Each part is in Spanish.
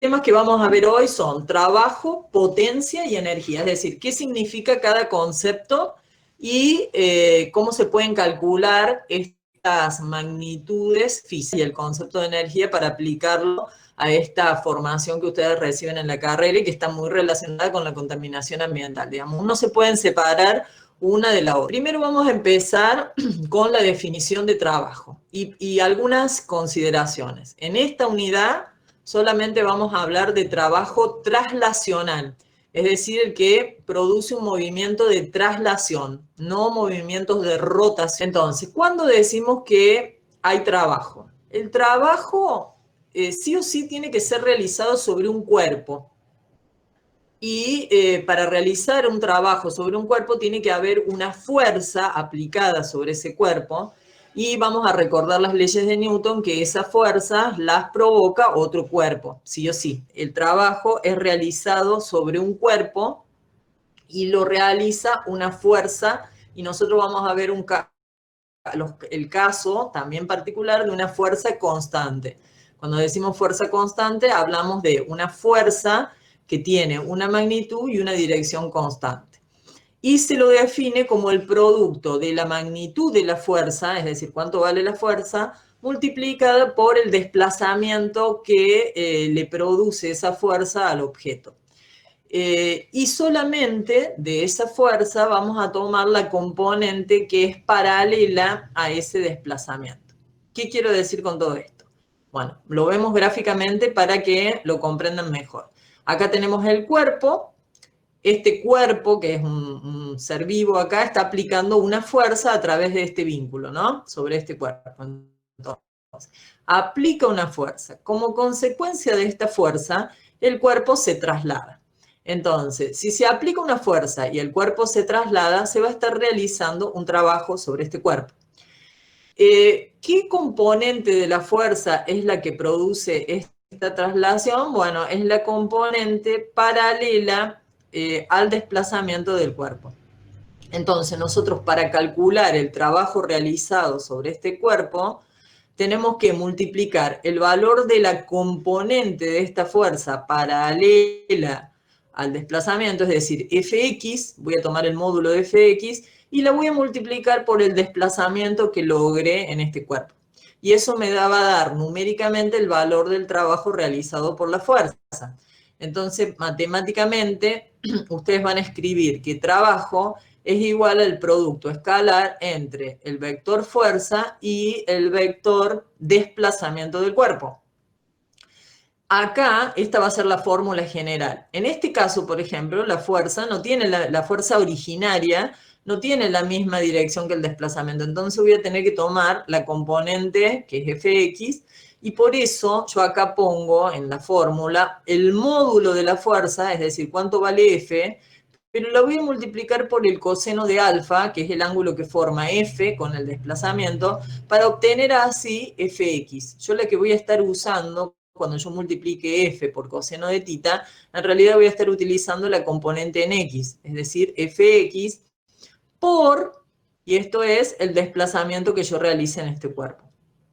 temas que vamos a ver hoy son trabajo, potencia y energía, es decir, qué significa cada concepto y cómo se pueden calcular estas magnitudes físicas y el concepto de energía para aplicarlo a esta formación que ustedes reciben en la carrera y que está muy relacionada con la contaminación ambiental. Digamos, no se pueden separar una de la otra. Primero vamos a empezar con la definición de trabajo y algunas consideraciones. En esta unidad solamente vamos a hablar de trabajo traslacional, es decir, el que produce un movimiento de traslación, no movimientos de rotación. Entonces, ¿cuándo decimos que hay trabajo? El trabajo sí o sí tiene que ser realizado sobre un cuerpo. Y para realizar un trabajo sobre un cuerpo tiene que haber una fuerza aplicada sobre ese cuerpo y vamos a recordar las leyes de Newton que esas fuerzas las provoca otro cuerpo, sí o sí. El trabajo es realizado sobre un cuerpo y lo realiza una fuerza y nosotros vamos a ver el caso también particular de una fuerza constante. Cuando decimos fuerza constante hablamos de una fuerza que tiene una magnitud y una dirección constante. Y se lo define como el producto de la magnitud de la fuerza, es decir, cuánto vale la fuerza, multiplicada por el desplazamiento que le produce esa fuerza al objeto. Y solamente de esa fuerza vamos a tomar la componente que es paralela a ese desplazamiento. ¿Qué quiero decir con todo esto? Bueno, lo vemos gráficamente para que lo comprendan mejor. Acá tenemos el cuerpo. Este cuerpo, que es un ser vivo acá, está aplicando una fuerza a través de este vínculo, ¿no? Sobre este cuerpo. Entonces, aplica una fuerza. Como consecuencia de esta fuerza, el cuerpo se traslada. Entonces, si se aplica una fuerza y el cuerpo se traslada, se va a estar realizando un trabajo sobre este cuerpo. ¿Qué componente de la fuerza es la que produce esta traslación? Bueno, es la componente paralela al desplazamiento del cuerpo. Entonces, nosotros para calcular el trabajo realizado sobre este cuerpo, tenemos que multiplicar el valor de la componente de esta fuerza paralela al desplazamiento, es decir, Fx, voy a tomar el módulo de Fx, y la voy a multiplicar por el desplazamiento que logré en este cuerpo. Y eso me va a dar numéricamente el valor del trabajo realizado por la fuerza. Entonces, matemáticamente, ustedes van a escribir que trabajo es igual al producto escalar entre el vector fuerza y el vector desplazamiento del cuerpo. Acá, esta va a ser la fórmula general. En este caso, por ejemplo, la fuerza no tiene la fuerza originaria, no tiene la misma dirección que el desplazamiento. Entonces voy a tener que tomar la componente, que es Fx, y por eso yo acá pongo en la fórmula el módulo de la fuerza, es decir, cuánto vale F, pero la voy a multiplicar por el coseno de alfa, que es el ángulo que forma F con el desplazamiento, para obtener así Fx. Yo la que voy a estar usando cuando yo multiplique f por coseno de tita, en realidad voy a estar utilizando la componente en x, es decir, fx por, y esto es el desplazamiento que yo realice en este cuerpo.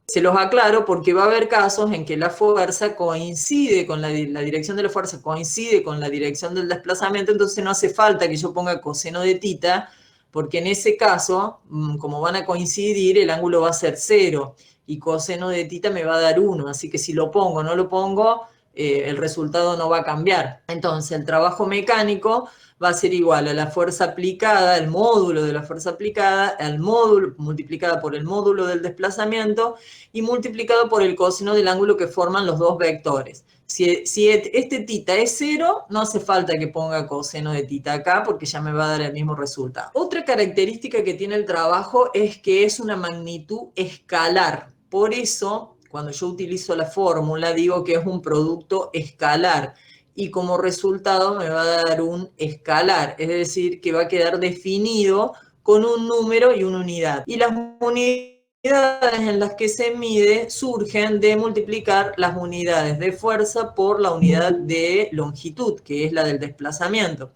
Se los aclaro porque va a haber casos en que la fuerza coincide con la dirección de la fuerza, coincide con la dirección del desplazamiento, entonces no hace falta que yo ponga coseno de tita, porque en ese caso, como van a coincidir, el ángulo va a ser 0 y coseno de tita me va a dar 1, así que si lo pongo o no lo pongo, el resultado no va a cambiar. Entonces el trabajo mecánico va a ser igual a la fuerza aplicada, el módulo de la fuerza aplicada, al módulo multiplicada por el módulo del desplazamiento y multiplicado por el coseno del ángulo que forman los dos vectores. Si este tita es 0, no hace falta que ponga coseno de tita acá porque ya me va a dar el mismo resultado. Otra característica que tiene el trabajo es que es una magnitud escalar. Por eso, cuando yo utilizo la fórmula, digo que es un producto escalar y como resultado me va a dar un escalar, es decir, que va a quedar definido con un número y una unidad. Y las unidades en las que se mide surgen de multiplicar las unidades de fuerza por la unidad de longitud, que es la del desplazamiento.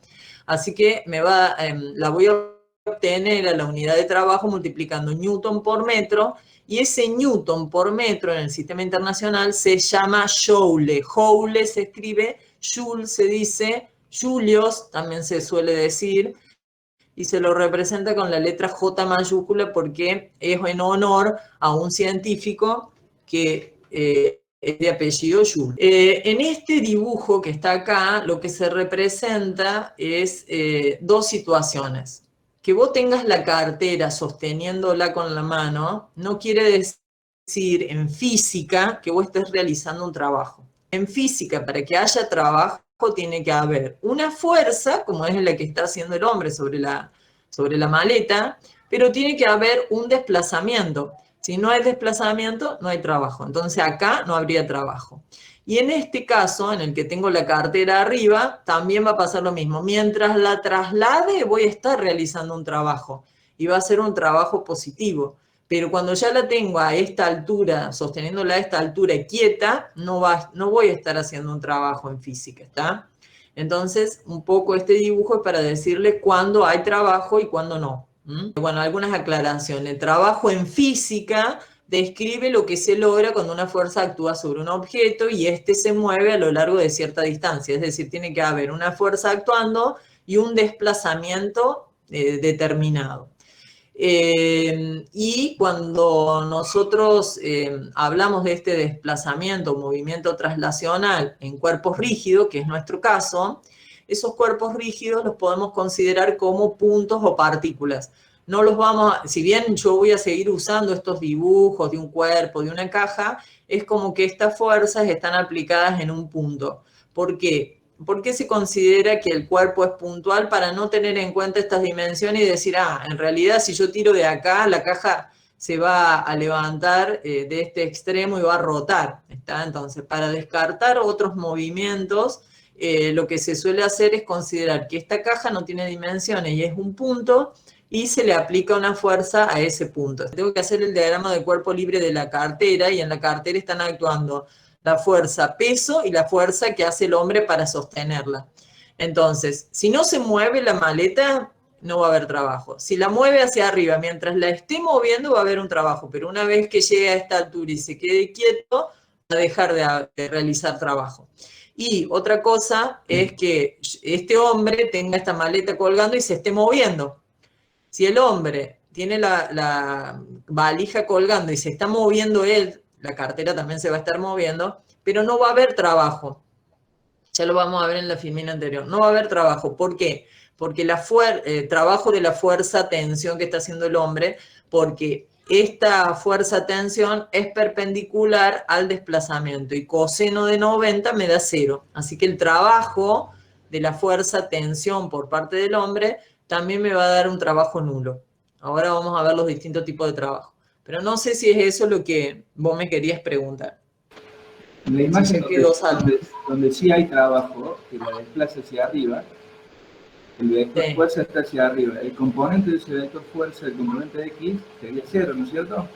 Así que la voy a obtener a la unidad de trabajo multiplicando newton por metro y ese newton por metro en el sistema internacional se llama joule. Joule se escribe, joule se dice, julios también se suele decir, y se lo representa con la letra J mayúscula porque es en honor a un científico que es de apellido Joule. En este dibujo que está acá, lo que se representa es dos situaciones. Que vos tengas la cartera sosteniéndola con la mano no quiere decir en física que vos estés realizando un trabajo. En física, para que haya trabajo, tiene que haber una fuerza, como es la que está haciendo el hombre sobre la maleta, pero tiene que haber un desplazamiento. Si no hay desplazamiento, no hay trabajo. Entonces acá no habría trabajo. Y en este caso, en el que tengo la cartera arriba, también va a pasar lo mismo. Mientras la traslade, voy a estar realizando un trabajo. Y va a ser un trabajo positivo. Pero cuando ya la tengo a esta altura, sosteniéndola a esta altura quieta, no voy a estar haciendo un trabajo en física, ¿está? Entonces, un poco este dibujo es para decirle cuándo hay trabajo y cuándo no. Bueno, algunas aclaraciones. El trabajo en física describe lo que se logra cuando una fuerza actúa sobre un objeto y éste se mueve a lo largo de cierta distancia. Es decir, tiene que haber una fuerza actuando y un desplazamiento determinado. Y cuando nosotros hablamos de este desplazamiento, movimiento traslacional en cuerpos rígidos, que es nuestro caso, esos cuerpos rígidos los podemos considerar como puntos o partículas. No los vamos a, si bien yo voy a seguir usando estos dibujos de un cuerpo, de una caja, es como que estas fuerzas están aplicadas en un punto. ¿Por qué? ¿Por qué se considera que el cuerpo es puntual? Para no tener en cuenta estas dimensiones y decir, en realidad si yo tiro de acá, la caja se va a levantar de este extremo y va a rotar, ¿está? Entonces, para descartar otros movimientos, lo que se suele hacer es considerar que esta caja no tiene dimensiones y es un punto y se le aplica una fuerza a ese punto. Tengo que hacer el diagrama de cuerpo libre de la cartera y en la cartera están actuando la fuerza peso y la fuerza que hace el hombre para sostenerla. Entonces, si no se mueve la maleta, no va a haber trabajo. Si la mueve hacia arriba, mientras la esté moviendo, va a haber un trabajo, pero una vez que llegue a esta altura y se quede quieto, va a dejar de realizar trabajo. Y otra cosa es que este hombre tenga esta maleta colgando y se esté moviendo. Si el hombre tiene la valija colgando y se está moviendo él, la cartera también se va a estar moviendo, pero no va a haber trabajo. Ya lo vamos a ver en la filmina anterior. No va a haber trabajo. ¿Por qué? Porque trabajo de la fuerza-tensión que está haciendo el hombre, porque esta fuerza-tensión es perpendicular al desplazamiento y coseno de 90 me da 0. Así que el trabajo de la fuerza-tensión por parte del hombre también me va a dar un trabajo nulo. Ahora vamos a ver los distintos tipos de trabajo. Pero no sé si es eso lo que vos me querías preguntar. En la imagen donde sí hay trabajo, que la desplaza hacia arriba, el vector fuerza está hacia arriba. El componente de ese vector fuerza, el componente de X, sería 0, ¿no es cierto?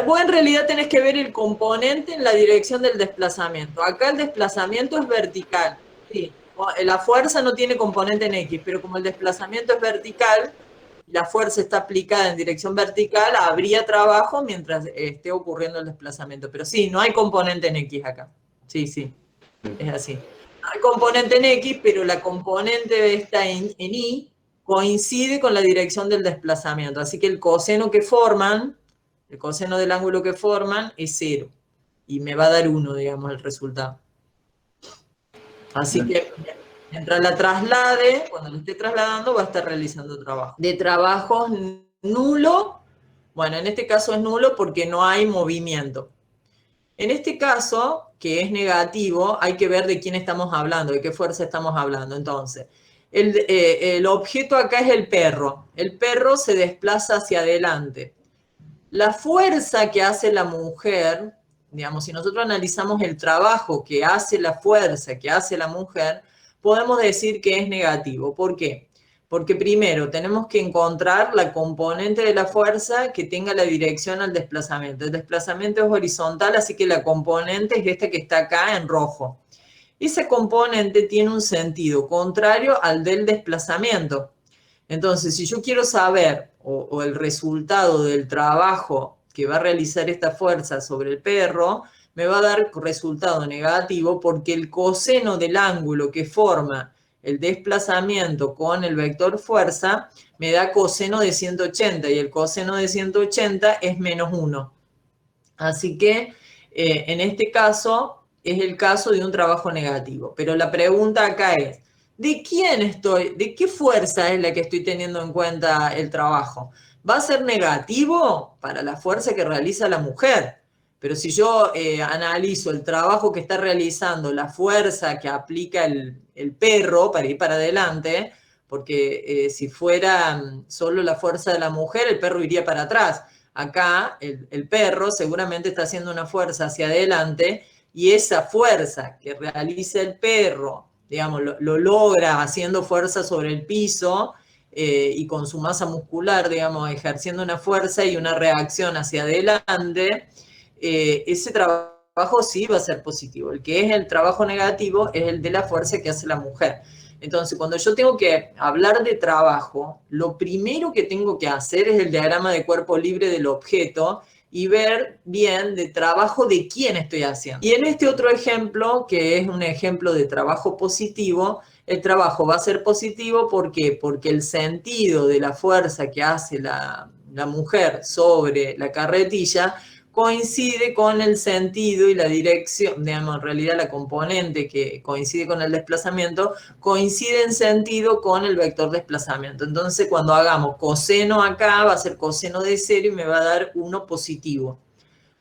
Vos en realidad tenés que ver el componente en la dirección del desplazamiento. Acá el desplazamiento es vertical. Sí. La fuerza no tiene componente en X, pero como el desplazamiento es vertical, la fuerza está aplicada en dirección vertical, habría trabajo mientras esté ocurriendo el desplazamiento. Pero sí, no hay componente en X acá. Sí, sí, es así. No hay componente en X, pero la componente está en Y coincide con la dirección del desplazamiento. Así que el coseno que forman, el coseno del ángulo que forman es 0. Y me va a dar 1, digamos, el resultado. Así que mientras la traslade, cuando lo esté trasladando, va a estar realizando trabajo. De trabajos nulo, bueno, en este caso es nulo porque no hay movimiento. En este caso, que es negativo, hay que ver de quién estamos hablando, de qué fuerza estamos hablando. Entonces, el objeto acá es el perro. El perro se desplaza hacia adelante. La fuerza que hace la mujer, digamos, si nosotros analizamos el trabajo que hace la fuerza que hace la mujer, podemos decir que es negativo. ¿Por qué? Porque primero tenemos que encontrar la componente de la fuerza que tenga la dirección al desplazamiento. El desplazamiento es horizontal, así que la componente es esta que está acá en rojo. Esa componente tiene un sentido contrario al del desplazamiento. Entonces, si yo quiero saber o el resultado del trabajo que va a realizar esta fuerza sobre el perro, me va a dar resultado negativo porque el coseno del ángulo que forma el desplazamiento con el vector fuerza me da coseno de 180 y el coseno de 180 es menos 1. Así que en este caso es el caso de un trabajo negativo. Pero la pregunta acá es, ¿de quién estoy? ¿De qué fuerza es la que estoy teniendo en cuenta el trabajo? ¿Va a ser negativo para la fuerza que realiza la mujer? Pero si yo analizo el trabajo que está realizando, la fuerza que aplica el perro para ir para adelante, porque si fuera solo la fuerza de la mujer, el perro iría para atrás. Acá el perro seguramente está haciendo una fuerza hacia adelante y esa fuerza que realiza el perro, digamos, lo logra haciendo fuerza sobre el piso y con su masa muscular, digamos, ejerciendo una fuerza y una reacción hacia adelante, ese trabajo sí va a ser positivo. El que es el trabajo negativo es el de la fuerza que hace la mujer. Entonces, cuando yo tengo que hablar de trabajo, lo primero que tengo que hacer es el diagrama de cuerpo libre del objeto y ver bien de trabajo de quién estoy haciendo. Y en este otro ejemplo, que es un ejemplo de trabajo positivo, el trabajo va a ser positivo, ¿por qué? Porque el sentido de la fuerza que hace la mujer sobre la carretilla coincide con el sentido y la dirección, digamos, en realidad la componente que coincide con el desplazamiento, coincide en sentido con el vector desplazamiento. Entonces, cuando hagamos coseno acá, va a ser coseno de 0 y me va a dar 1 positivo.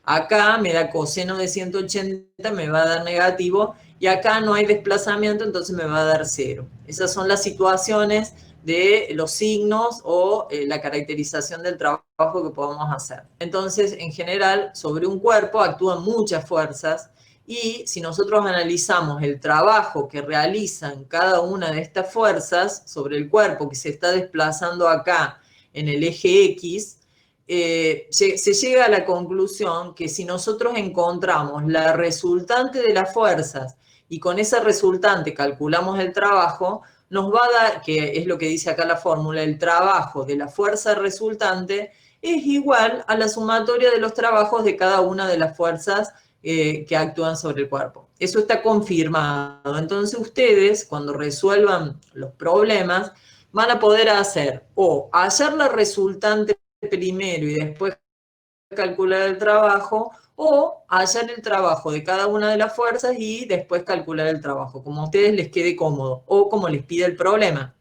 Acá me da coseno de 180, me va a dar negativo, y acá no hay desplazamiento, entonces me va a dar 0. Esas son las situaciones de los signos o la caracterización del trabajo que podemos hacer. Entonces, en general, sobre un cuerpo actúan muchas fuerzas y si nosotros analizamos el trabajo que realizan cada una de estas fuerzas sobre el cuerpo que se está desplazando acá en el eje X, se llega a la conclusión que si nosotros encontramos la resultante de las fuerzas y con esa resultante calculamos el trabajo, nos va a dar, que es lo que dice acá la fórmula, el trabajo de la fuerza resultante es igual a la sumatoria de los trabajos de cada una de las fuerzas que actúan sobre el cuerpo. Eso está confirmado. Entonces ustedes, cuando resuelvan los problemas, van a poder hacer o hallar la resultante primero y después calcular el trabajo, o hallar el trabajo de cada una de las fuerzas y después calcular el trabajo, como a ustedes les quede cómodo o como les pide el problema.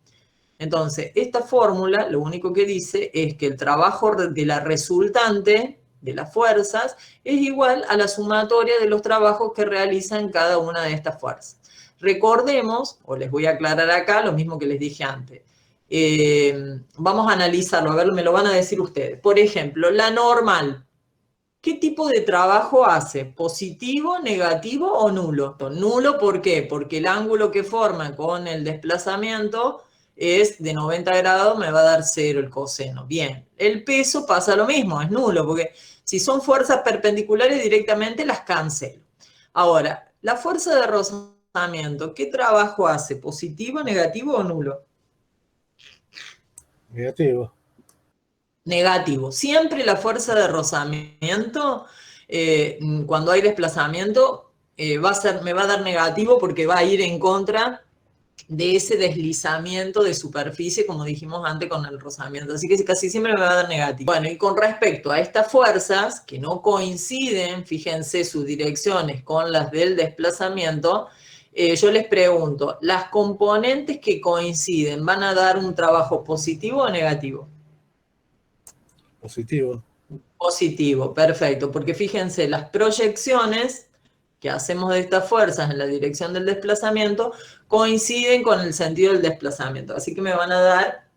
Entonces, esta fórmula lo único que dice es que el trabajo de la resultante de las fuerzas es igual a la sumatoria de los trabajos que realizan cada una de estas fuerzas. Recordemos, o les voy a aclarar acá lo mismo que les dije antes, vamos a analizarlo, a ver, me lo van a decir ustedes. Por ejemplo, la normal. ¿Qué tipo de trabajo hace? ¿Positivo, negativo o nulo? Nulo, ¿por qué? Porque el ángulo que forma con el desplazamiento es de 90 grados, me va a dar 0 el coseno. Bien, el peso pasa lo mismo, es nulo, porque si son fuerzas perpendiculares directamente las cancelo. Ahora, la fuerza de rozamiento, ¿qué trabajo hace? ¿Positivo, negativo o nulo? Negativo. Negativo. Siempre la fuerza de rozamiento, cuando hay desplazamiento, me va a dar negativo porque va a ir en contra de ese deslizamiento de superficie, como dijimos antes con el rozamiento. Así que casi siempre me va a dar negativo. Bueno, y con respecto a estas fuerzas que no coinciden, fíjense sus direcciones con las del desplazamiento, yo les pregunto, ¿las componentes que coinciden van a dar un trabajo positivo o negativo? Positivo. Positivo, perfecto, porque fíjense, las proyecciones que hacemos de estas fuerzas en la dirección del desplazamiento coinciden con el sentido del desplazamiento, así que me van a dar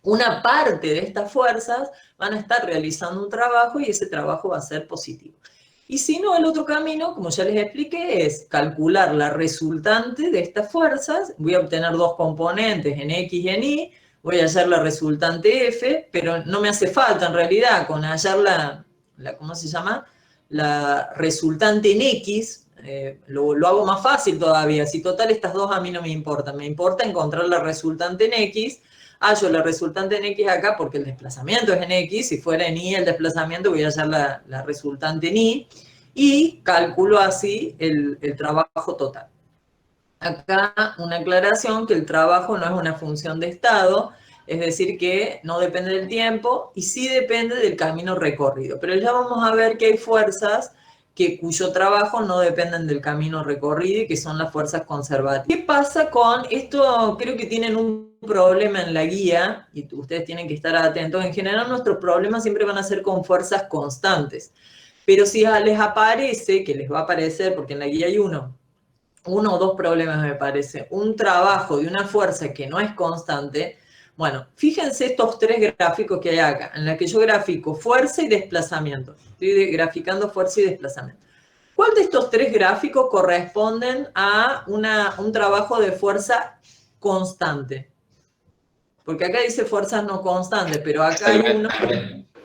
una parte de estas fuerzas, van a estar realizando un trabajo y ese trabajo va a ser positivo. Y si no, el otro camino, como ya les expliqué, es calcular la resultante de estas fuerzas. Voy a obtener dos componentes en X y en Y, voy a hallar la resultante F, pero no me hace falta en realidad con hallar ¿cómo se llama? La resultante en X, lo hago más fácil todavía. Si total estas dos a mí no me importan, me importa encontrar la resultante en X, hallo la resultante en X acá porque el desplazamiento es en X, si fuera en Y el desplazamiento voy a hallar la resultante en Y, y calculo así el trabajo total. Acá una aclaración que el trabajo no es una función de estado, es decir, que no depende del tiempo y sí depende del camino recorrido. Pero ya vamos a ver que hay fuerzas cuyo trabajo no dependen del camino recorrido y que son las fuerzas conservativas. ¿Qué pasa con esto? Creo que tienen un problema en la guía y ustedes tienen que estar atentos. En general nuestros problemas siempre van a ser con fuerzas constantes. Pero si les aparece, que les va a aparecer, porque en la guía hay uno o dos problemas me parece, un trabajo de una fuerza que no es constante, bueno, fíjense estos tres gráficos que hay acá, en los que yo grafico fuerza y desplazamiento. Estoy graficando fuerza y desplazamiento. ¿Cuál de estos tres gráficos corresponden a un trabajo de fuerza constante? Porque acá dice fuerzas no constantes, pero acá hay uno...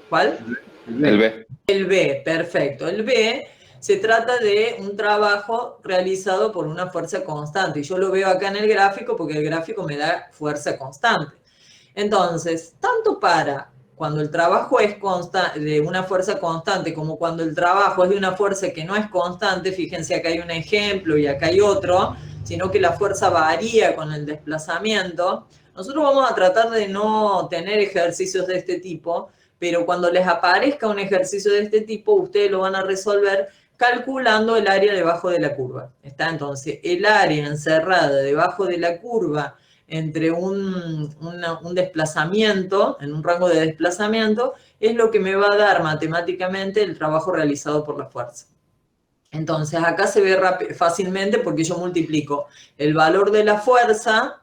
¿Cuál? El B. El B, perfecto. El B se trata de un trabajo realizado por una fuerza constante. Y yo lo veo acá en el gráfico porque el gráfico me da fuerza constante. Entonces, tanto para cuando el trabajo es de una fuerza constante como cuando el trabajo es de una fuerza que no es constante, fíjense acá hay un ejemplo y acá hay otro, sino que la fuerza varía con el desplazamiento. Nosotros vamos a tratar de no tener ejercicios de este tipo, pero cuando les aparezca un ejercicio de este tipo, ustedes lo van a resolver calculando el área debajo de la curva. ¿Está? Entonces, el área encerrada debajo de la curva entre un desplazamiento, en un rango de desplazamiento, es lo que me va a dar matemáticamente el trabajo realizado por la fuerza. Entonces, acá se ve fácilmente porque yo multiplico el valor de la fuerza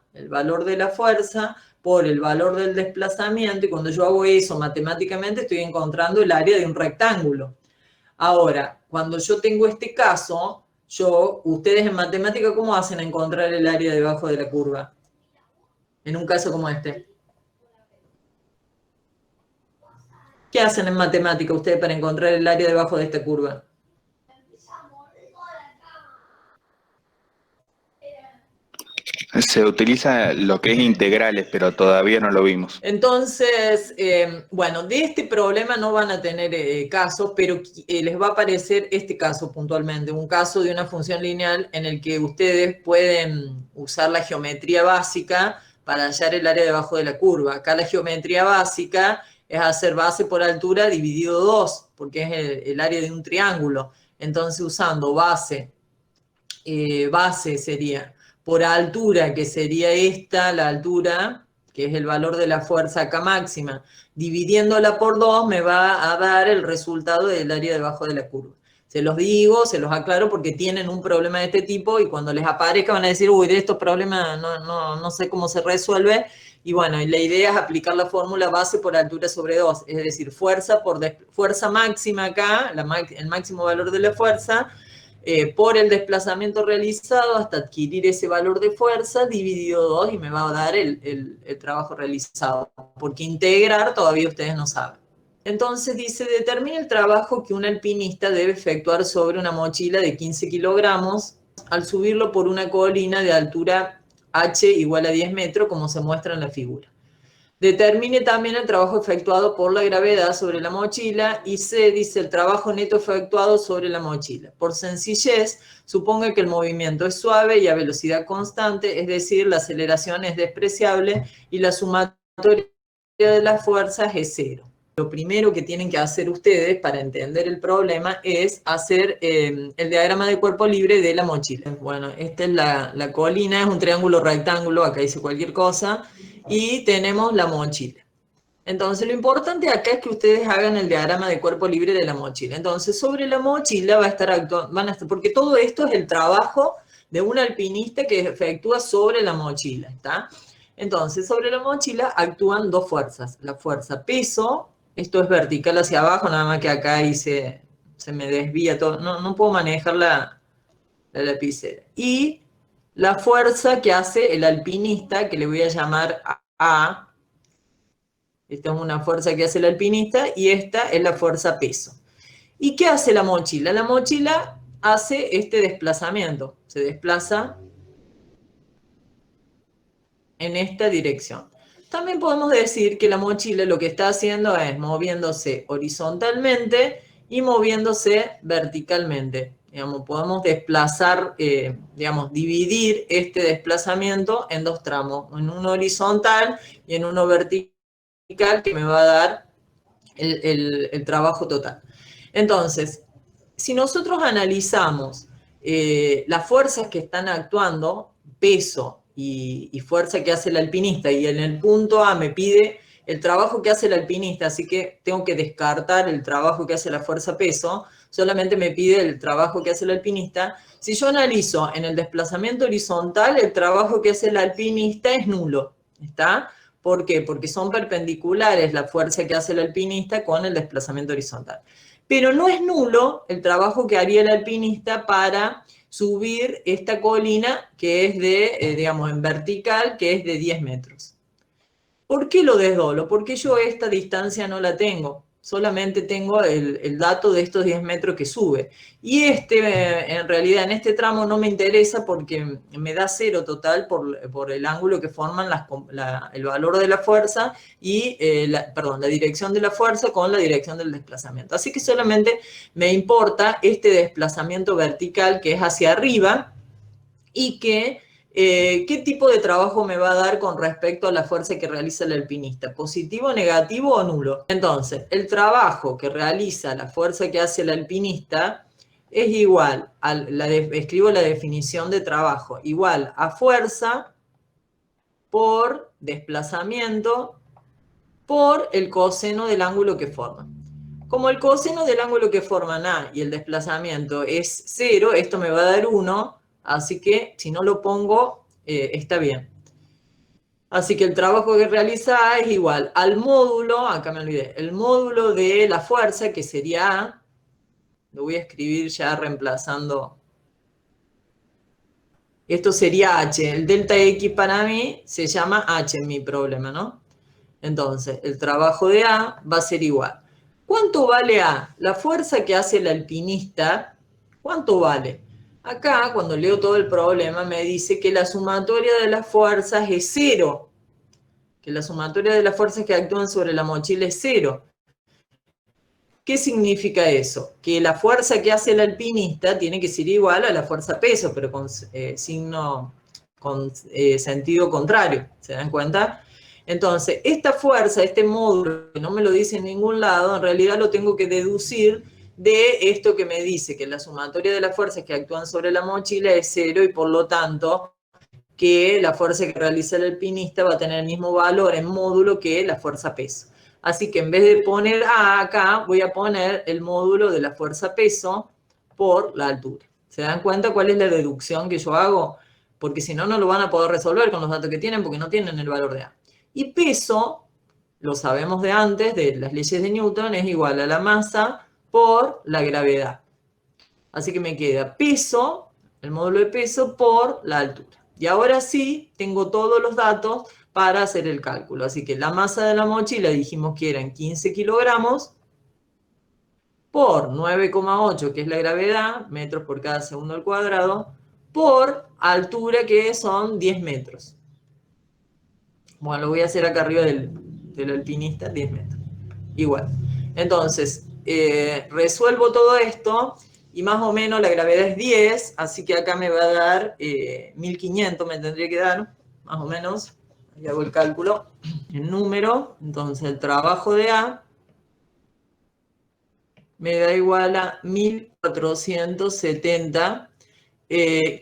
por el valor del desplazamiento, y cuando yo hago eso matemáticamente estoy encontrando el área de un rectángulo. Ahora, cuando yo tengo este caso, ustedes en matemática, ¿cómo hacen a encontrar el área debajo de la curva? En un caso como este. ¿Qué hacen en matemática ustedes para encontrar el área debajo de esta curva? Se utiliza lo que es integrales, pero todavía no lo vimos. Entonces, bueno, de este problema no van a tener casos, pero les va a aparecer este caso puntualmente, un caso de una función lineal en el que ustedes pueden usar la geometría básica para hallar el área debajo de la curva. Acá la geometría básica es hacer base por altura dividido 2, porque es el área de un triángulo. Entonces, usando base sería por altura, que sería esta, la altura, que es el valor de la fuerza acá máxima, dividiéndola por 2 me va a dar el resultado del área debajo de la curva. Se los digo, se los aclaro porque tienen un problema de este tipo y cuando les aparezca van a decir, uy, de estos problemas no sé cómo se resuelve. Y bueno, y la idea es aplicar la fórmula base por altura sobre 2, es decir, fuerza máxima acá, el máximo valor de la fuerza, por el desplazamiento realizado hasta adquirir ese valor de fuerza dividido 2 y me va a dar el trabajo realizado, porque integrar todavía ustedes no saben. Entonces dice, determina el trabajo que un alpinista debe efectuar sobre una mochila de 15 kilogramos al subirlo por una colina de altura h igual a 10 metros, como se muestra en la figura. Determine también el trabajo efectuado por la gravedad sobre la mochila y C dice el trabajo neto efectuado sobre la mochila. Por sencillez, suponga que el movimiento es suave y a velocidad constante, es decir, la aceleración es despreciable y la sumatoria de las fuerzas es 0. Lo primero que tienen que hacer ustedes para entender el problema es hacer el diagrama de cuerpo libre de la mochila. Bueno, esta es la colina, es un triángulo rectángulo, acá dice cualquier cosa, y tenemos la mochila. Entonces, lo importante acá es que ustedes hagan el diagrama de cuerpo libre de la mochila. Entonces, sobre la mochila porque todo esto es el trabajo de un alpinista que efectúa sobre la mochila, ¿está? Entonces, sobre la mochila actúan dos fuerzas. La fuerza peso, esto es vertical hacia abajo, nada más que acá ahí se me desvía todo. No puedo manejar la lapicera. Y la fuerza que hace el alpinista, que le voy a llamar A. Esta es una fuerza que hace el alpinista y esta es la fuerza peso. ¿Y qué hace la mochila? La mochila hace este desplazamiento. Se desplaza en esta dirección. También podemos decir que la mochila lo que está haciendo es moviéndose horizontalmente y moviéndose verticalmente. Digamos, podemos desplazar, digamos, dividir este desplazamiento en dos tramos, en uno horizontal y en uno vertical, que me va a dar el trabajo total. Entonces, si nosotros analizamos las fuerzas que están actuando, peso y fuerza que hace el alpinista, y en el punto A me pide el trabajo que hace el alpinista, así que tengo que descartar el trabajo que hace la fuerza peso, solamente me pide el trabajo que hace el alpinista. Si yo analizo en el desplazamiento horizontal, el trabajo que hace el alpinista es nulo, ¿está? ¿Por qué? Porque son perpendiculares la fuerza que hace el alpinista con el desplazamiento horizontal. Pero no es nulo el trabajo que haría el alpinista para subir esta colina que es de, digamos, en vertical, que es de 10 metros. ¿Por qué lo desdoblo? Porque yo esta distancia no la tengo. Solamente tengo el dato de estos 10 metros que sube. Y en realidad, en este tramo no me interesa porque me da 0 total por el ángulo que forman el valor de la fuerza y, la dirección de la fuerza con la dirección del desplazamiento. Así que solamente me importa este desplazamiento vertical que es hacia arriba y que ¿qué tipo de trabajo me va a dar con respecto a la fuerza que realiza el alpinista? ¿Positivo, negativo o nulo? Entonces, el trabajo que realiza la fuerza que hace el alpinista es igual, escribo la definición de trabajo, igual a fuerza por desplazamiento por el coseno del ángulo que forman. Como el coseno del ángulo que forman A y el desplazamiento es 0, esto me va a dar 1, así que si no lo pongo, está bien. Así que el trabajo que realiza A es igual al módulo, acá me olvidé, el módulo de la fuerza, que sería A, lo voy a escribir ya reemplazando. Esto sería H, el delta X para mí se llama H en mi problema, ¿no? Entonces, el trabajo de A va a ser igual. ¿Cuánto vale A? La fuerza que hace el alpinista, ¿cuánto vale? Acá, cuando leo todo el problema, me dice que la sumatoria de las fuerzas es 0. Que la sumatoria de las fuerzas que actúan sobre la mochila es 0. ¿Qué significa eso? Que la fuerza que hace el alpinista tiene que ser igual a la fuerza peso, pero con sentido contrario. ¿Se dan cuenta? Entonces, esta fuerza, este módulo, que no me lo dice en ningún lado, en realidad lo tengo que deducir de esto que me dice, que la sumatoria de las fuerzas que actúan sobre la mochila es 0 y por lo tanto que la fuerza que realiza el alpinista va a tener el mismo valor en módulo que la fuerza peso. Así que en vez de poner A acá, voy a poner el módulo de la fuerza peso por la altura. ¿Se dan cuenta cuál es la deducción que yo hago? Porque si no, no lo van a poder resolver con los datos que tienen porque no tienen el valor de A. Y peso, lo sabemos de antes, de las leyes de Newton, es igual a la masa por la gravedad. Así que me queda peso, el módulo de peso, por la altura. Y ahora sí, tengo todos los datos para hacer el cálculo. Así que la masa de la mochila dijimos que eran 15 kilogramos por 9,8, que es la gravedad, metros por cada segundo al cuadrado, por altura, que son 10 metros. Bueno, lo voy a hacer acá arriba del alpinista, 10 metros. Igual. Entonces, resuelvo todo esto y más o menos la gravedad es 10, así que acá me va a dar 1500, me tendría que dar, más o menos. Ahí hago el cálculo en número. Entonces, el trabajo de A me da igual a 1470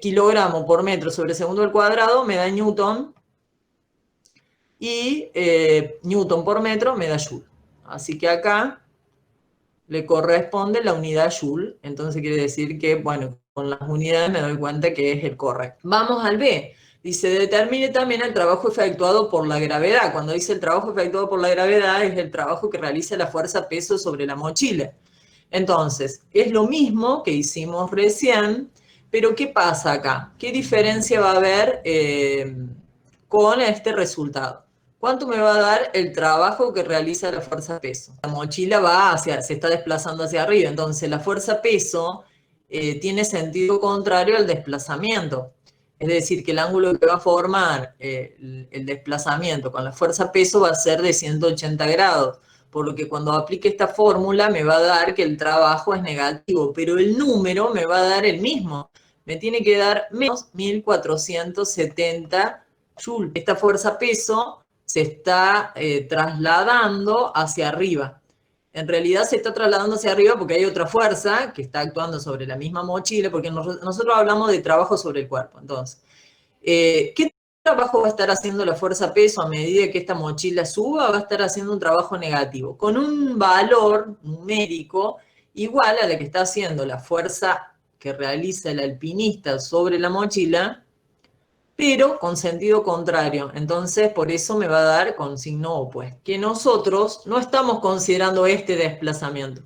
kilogramos por metro sobre segundo al cuadrado, me da newton. Y newton por metro me da joule. Así que acá le corresponde la unidad joule. Entonces quiere decir que, bueno, con las unidades me doy cuenta que es el correcto. Vamos al B. Dice, determine también el trabajo efectuado por la gravedad. Cuando dice el trabajo efectuado por la gravedad, es el trabajo que realiza la fuerza peso sobre la mochila. Entonces, es lo mismo que hicimos recién, pero ¿qué pasa acá? ¿Qué diferencia va a haber con este resultado? ¿Cuánto me va a dar el trabajo que realiza la fuerza peso? La mochila se está desplazando hacia arriba, entonces la fuerza peso tiene sentido contrario al desplazamiento. Es decir, que el ángulo que va a formar el desplazamiento con la fuerza peso va a ser de 180 grados. Por lo que cuando aplique esta fórmula me va a dar que el trabajo es negativo, pero el número me va a dar el mismo. Me tiene que dar menos 1470 joules. Esta fuerza peso se está trasladando hacia arriba. En realidad se está trasladando hacia arriba porque hay otra fuerza que está actuando sobre la misma mochila, porque nosotros hablamos de trabajo sobre el cuerpo. Entonces, ¿qué trabajo va a estar haciendo la fuerza peso a medida que esta mochila suba? Va a estar haciendo un trabajo negativo, con un valor numérico igual a la que está haciendo la fuerza que realiza el alpinista sobre la mochila, pero con sentido contrario. Entonces, por eso me va a dar con signo opuesto. Que nosotros no estamos considerando este desplazamiento.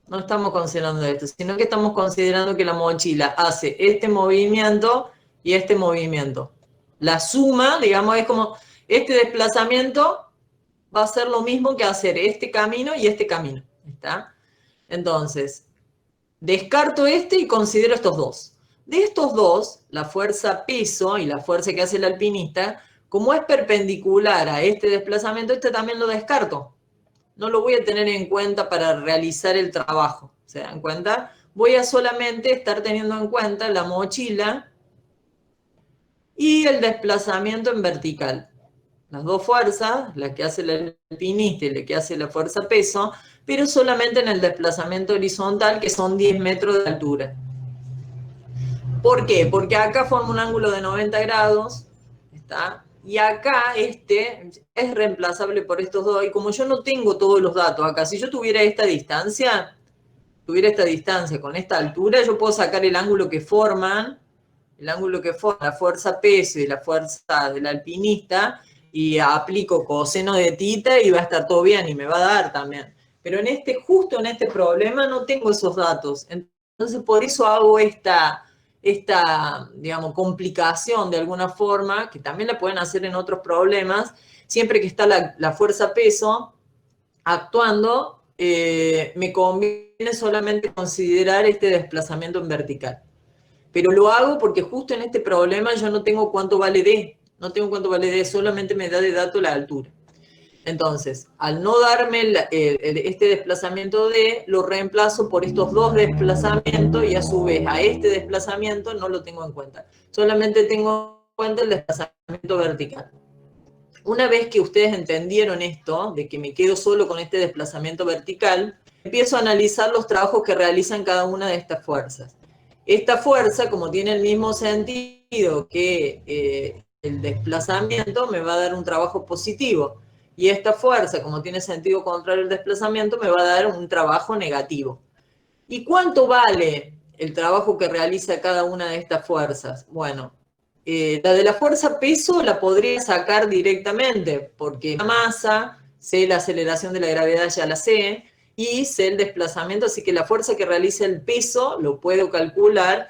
No estamos considerando esto, sino que estamos considerando que la mochila hace este movimiento y este movimiento. La suma, digamos, es como este desplazamiento va a ser lo mismo que hacer este camino y este camino. ¿Está? Entonces, descarto este y considero estos dos. De estos dos, la fuerza peso y la fuerza que hace el alpinista, como es perpendicular a este desplazamiento, este también lo descarto. No lo voy a tener en cuenta para realizar el trabajo. ¿Se dan cuenta? Voy a solamente estar teniendo en cuenta la mochila y el desplazamiento en vertical. Las dos fuerzas, la que hace el alpinista y la que hace la fuerza peso, pero solamente en el desplazamiento horizontal, que son 10 metros de altura. ¿Por qué? Porque acá forma un ángulo de 90 grados, ¿está? Y acá este es reemplazable por estos dos, y como yo no tengo todos los datos acá, si yo tuviera esta distancia con esta altura, yo puedo sacar el ángulo que forman, la fuerza peso y la fuerza del alpinista, y aplico coseno de tita y va a estar todo bien, y me va a dar también. Pero justo en este problema no tengo esos datos, entonces por eso hago esta, digamos, complicación de alguna forma, que también la pueden hacer en otros problemas, siempre que está la fuerza peso actuando, me conviene solamente considerar este desplazamiento en vertical. Pero lo hago porque justo en este problema yo no tengo cuánto vale D, solamente me da de dato la altura. Entonces, al no darme este desplazamiento D, lo reemplazo por estos dos desplazamientos y a su vez a este desplazamiento no lo tengo en cuenta. Solamente tengo en cuenta el desplazamiento vertical. Una vez que ustedes entendieron esto, de que me quedo solo con este desplazamiento vertical, empiezo a analizar los trabajos que realizan cada una de estas fuerzas. Esta fuerza, como tiene el mismo sentido que el desplazamiento, me va a dar un trabajo positivo. Y esta fuerza, como tiene sentido contrario al desplazamiento, me va a dar un trabajo negativo. ¿Y cuánto vale el trabajo que realiza cada una de estas fuerzas? Bueno, la de la fuerza peso la podría sacar directamente, porque la masa, sé la aceleración de la gravedad, ya la sé, y sé el desplazamiento, así que la fuerza que realiza el peso lo puedo calcular,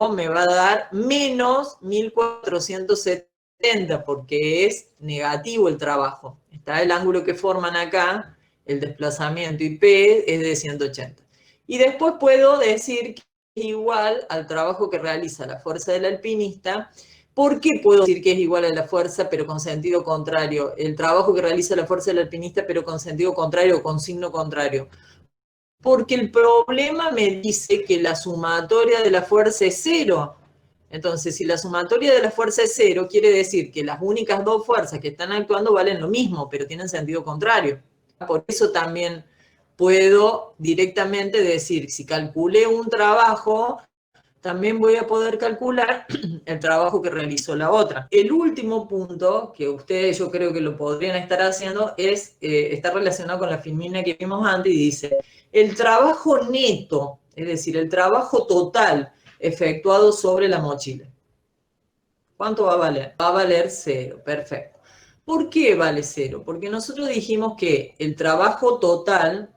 me va a dar menos 1470, porque es negativo el trabajo. Está el ángulo que forman acá, el desplazamiento, y P es de 180. Y después puedo decir que es igual al trabajo que realiza la fuerza del alpinista. ¿Por qué puedo decir que es igual a la fuerza, pero con sentido contrario? El trabajo que realiza la fuerza del alpinista, pero con sentido contrario o con signo contrario. Porque el problema me dice que la sumatoria de la fuerza es cero. Entonces, si la sumatoria de la fuerza es cero, quiere decir que las únicas dos fuerzas que están actuando valen lo mismo, pero tienen sentido contrario. Por eso también puedo directamente decir, si calculé un trabajo, también voy a poder calcular el trabajo que realizó la otra. El último punto, que ustedes yo creo que lo podrían estar haciendo, es está relacionado con la filmina que vimos antes y dice, el trabajo neto, es decir, el trabajo total efectuado sobre la mochila. ¿Cuánto va a valer? Va a valer 0, perfecto. ¿Por qué vale 0? Porque nosotros dijimos que el trabajo total,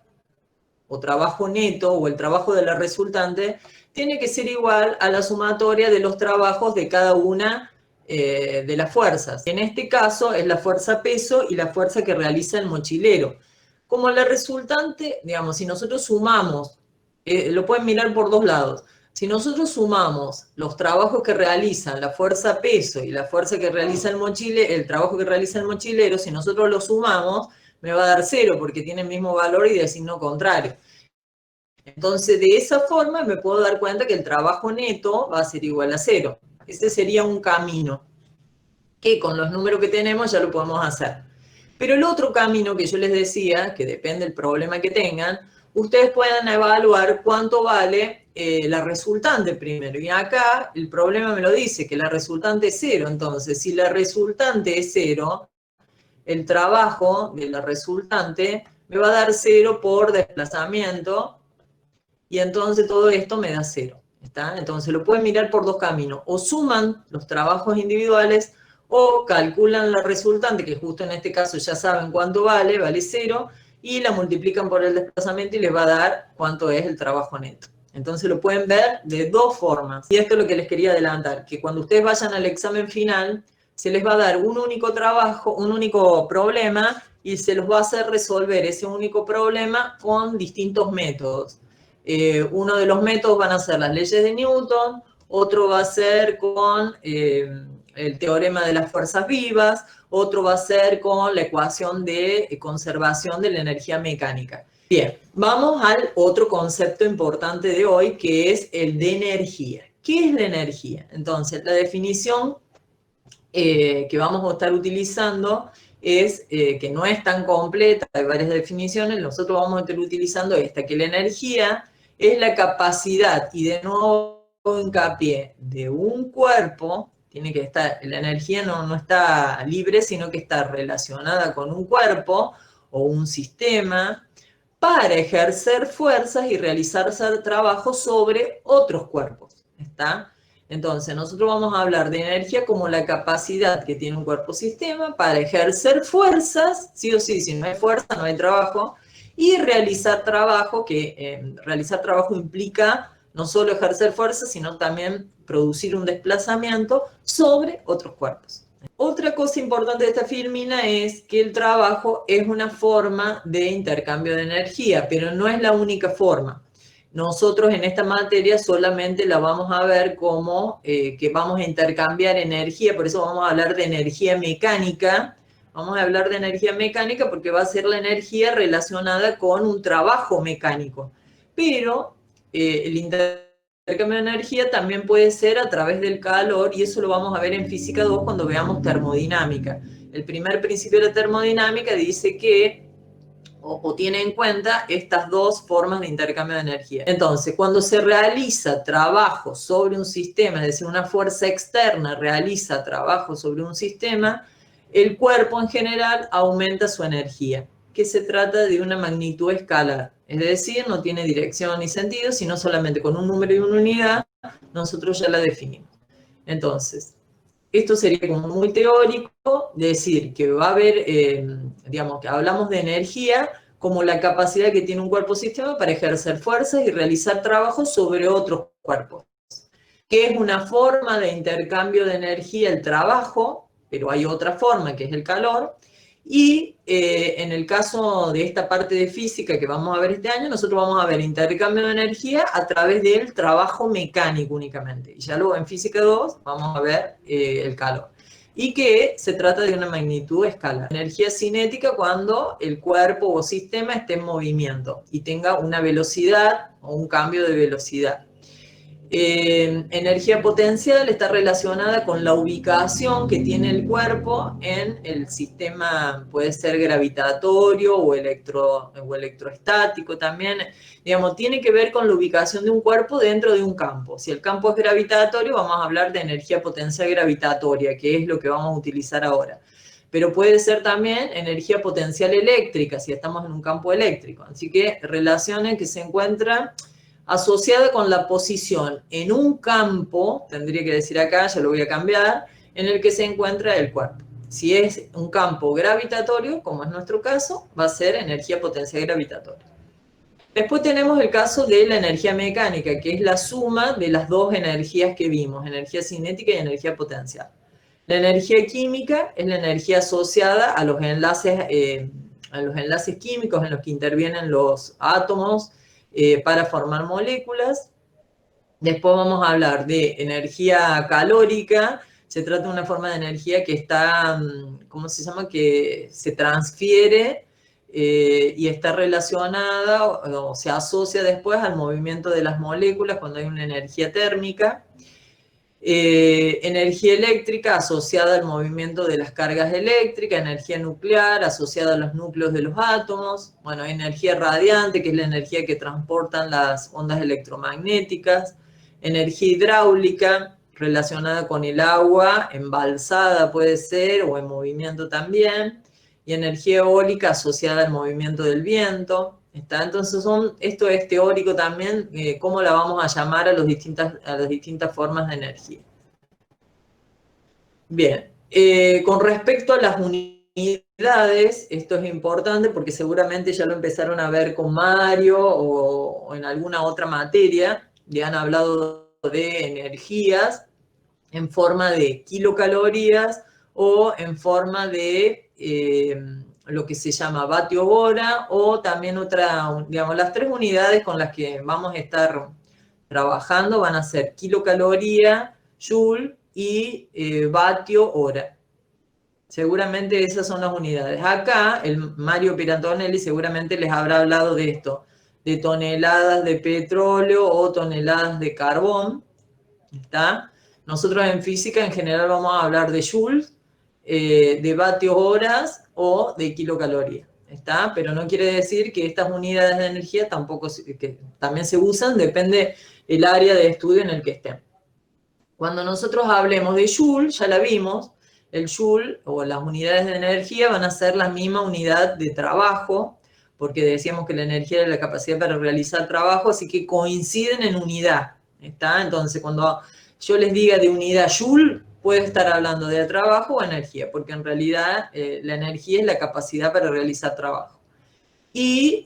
o trabajo neto, o el trabajo de la resultante, tiene que ser igual a la sumatoria de los trabajos de cada una de las fuerzas. En este caso es la fuerza peso y la fuerza que realiza el mochilero. Como la resultante, digamos, si nosotros sumamos, lo pueden mirar por dos lados. Si nosotros sumamos los trabajos que realizan la fuerza peso y la fuerza que realiza el trabajo que realiza el mochilero, si nosotros lo sumamos, me va a dar 0 porque tiene el mismo valor y de signo contrario. Entonces, de esa forma me puedo dar cuenta que el trabajo neto va a ser igual a 0. Ese sería un camino que con los números que tenemos ya lo podemos hacer. Pero el otro camino que yo les decía, que depende del problema que tengan, ustedes puedan evaluar cuánto vale la resultante primero. Y acá el problema me lo dice, que la resultante es 0. Entonces, si la resultante es 0, el trabajo de la resultante me va a dar 0 por desplazamiento, y entonces todo esto me da 0. ¿Está? Entonces lo pueden mirar por dos caminos. O suman los trabajos individuales o calculan la resultante, que justo en este caso ya saben cuánto vale 0, y la multiplican por el desplazamiento y les va a dar cuánto es el trabajo neto. Entonces lo pueden ver de dos formas. Y esto es lo que les quería adelantar, que cuando ustedes vayan al examen final, se les va a dar un único trabajo, un único problema, y se los va a hacer resolver ese único problema con distintos métodos. Uno de los métodos van a ser las leyes de Newton, otro va a ser con el teorema de las fuerzas vivas, otro va a ser con la ecuación de conservación de la energía mecánica. Bien, vamos al otro concepto importante de hoy, que es el de energía. ¿Qué es la energía? Entonces, la definición que vamos a estar utilizando es que no es tan completa, hay varias definiciones, nosotros vamos a estar utilizando esta, que la energía es la capacidad, y de nuevo hincapié, de un cuerpo. Tiene que estar, la energía no está libre, sino que está relacionada con un cuerpo o un sistema para ejercer fuerzas y realizar trabajos sobre otros cuerpos. ¿Está? Entonces, nosotros vamos a hablar de energía como la capacidad que tiene un cuerpo-sistema para ejercer fuerzas, sí o sí, si no hay fuerza, no hay trabajo, y realizar trabajo, que realizar trabajo implica no solo ejercer fuerza, sino también producir un desplazamiento sobre otros cuerpos. Otra cosa importante de esta filmina es que el trabajo es una forma de intercambio de energía, pero no es la única forma. Nosotros en esta materia solamente la vamos a ver como que vamos a intercambiar energía, por eso vamos a hablar de energía mecánica. Vamos a hablar de energía mecánica porque va a ser la energía relacionada con un trabajo mecánico. Pero el intercambio de energía también puede ser a través del calor, y eso lo vamos a ver en Física 2 cuando veamos termodinámica. El primer principio de la termodinámica dice que o tiene en cuenta estas dos formas de intercambio de energía. Entonces, cuando se realiza trabajo sobre un sistema, es decir, una fuerza externa realiza trabajo sobre un sistema, el cuerpo en general aumenta su energía, que se trata de una magnitud escalar. Es decir, no tiene dirección ni sentido, sino solamente con un número y una unidad, nosotros ya la definimos. Entonces, esto sería como muy teórico, decir que va a haber, digamos, que hablamos de energía como la capacidad que tiene un cuerpo-sistema para ejercer fuerzas y realizar trabajos sobre otros cuerpos. Que es una forma de intercambio de energía el trabajo, pero hay otra forma que es el calor. Y en el caso de esta parte de física que vamos a ver este año, nosotros vamos a ver intercambio de energía a través del trabajo mecánico únicamente. Y ya luego en física 2 vamos a ver el calor. Y que se trata de una magnitud escalar. Energía cinética cuando el cuerpo o sistema esté en movimiento y tenga una velocidad o un cambio de velocidad. Energía potencial está relacionada con la ubicación que tiene el cuerpo en el sistema, puede ser gravitatorio o electroestático también. Digamos, tiene que ver con la ubicación de un cuerpo dentro de un campo. Si el campo es gravitatorio, vamos a hablar de energía potencial gravitatoria, que es lo que vamos a utilizar ahora. Pero puede ser también energía potencial eléctrica, si estamos en un campo eléctrico. Así que relaciones que se encuentran asociada con la posición en un campo, tendría que decir acá, ya lo voy a cambiar, en el que se encuentra el cuerpo. Si es un campo gravitatorio, como es nuestro caso, va a ser energía potencial gravitatoria. Después tenemos el caso de la energía mecánica, que es la suma de las dos energías que vimos, energía cinética y energía potencial. La energía química es la energía asociada a los enlaces químicos en los que intervienen los átomos, para formar moléculas. Después vamos a hablar de energía calórica. Se trata de una forma de energía que está, ¿cómo se llama? Que se transfiere y está relacionada o se asocia después al movimiento de las moléculas cuando hay una energía térmica. Energía eléctrica asociada al movimiento de las cargas eléctricas, energía nuclear asociada a los núcleos de los átomos, bueno, energía radiante, que es la energía que transportan las ondas electromagnéticas, energía hidráulica relacionada con el agua, embalsada puede ser, o en movimiento también, y energía eólica asociada al movimiento del viento. ¿Está? Entonces, esto es teórico también, cómo la vamos a llamar a las distintas formas de energía. Bien, con respecto a las unidades, esto es importante porque seguramente ya lo empezaron a ver con Mario o en alguna otra materia, le han hablado de energías en forma de kilocalorías o en forma de lo que se llama vatio hora, o también otra, digamos, las tres unidades con las que vamos a estar trabajando van a ser kilocaloría, joule y vatio hora. Seguramente esas son las unidades. Acá, el Mario Pirantonelli seguramente les habrá hablado de esto, de toneladas de petróleo o toneladas de carbón, ¿está? Nosotros en física en general vamos a hablar de joules, de vatios horas o de kilocalorías, ¿está? Pero no quiere decir que estas unidades de energía tampoco que también se usan, depende el área de estudio en el que estén. Cuando nosotros hablemos de joule, ya la vimos, el joule o las unidades de energía van a ser la misma unidad de trabajo, porque decíamos que la energía es la capacidad para realizar trabajo, así que coinciden en unidad, ¿está? Entonces, cuando yo les diga de unidad joule, puede estar hablando de trabajo o energía, porque en realidad la energía es la capacidad para realizar trabajo. Y,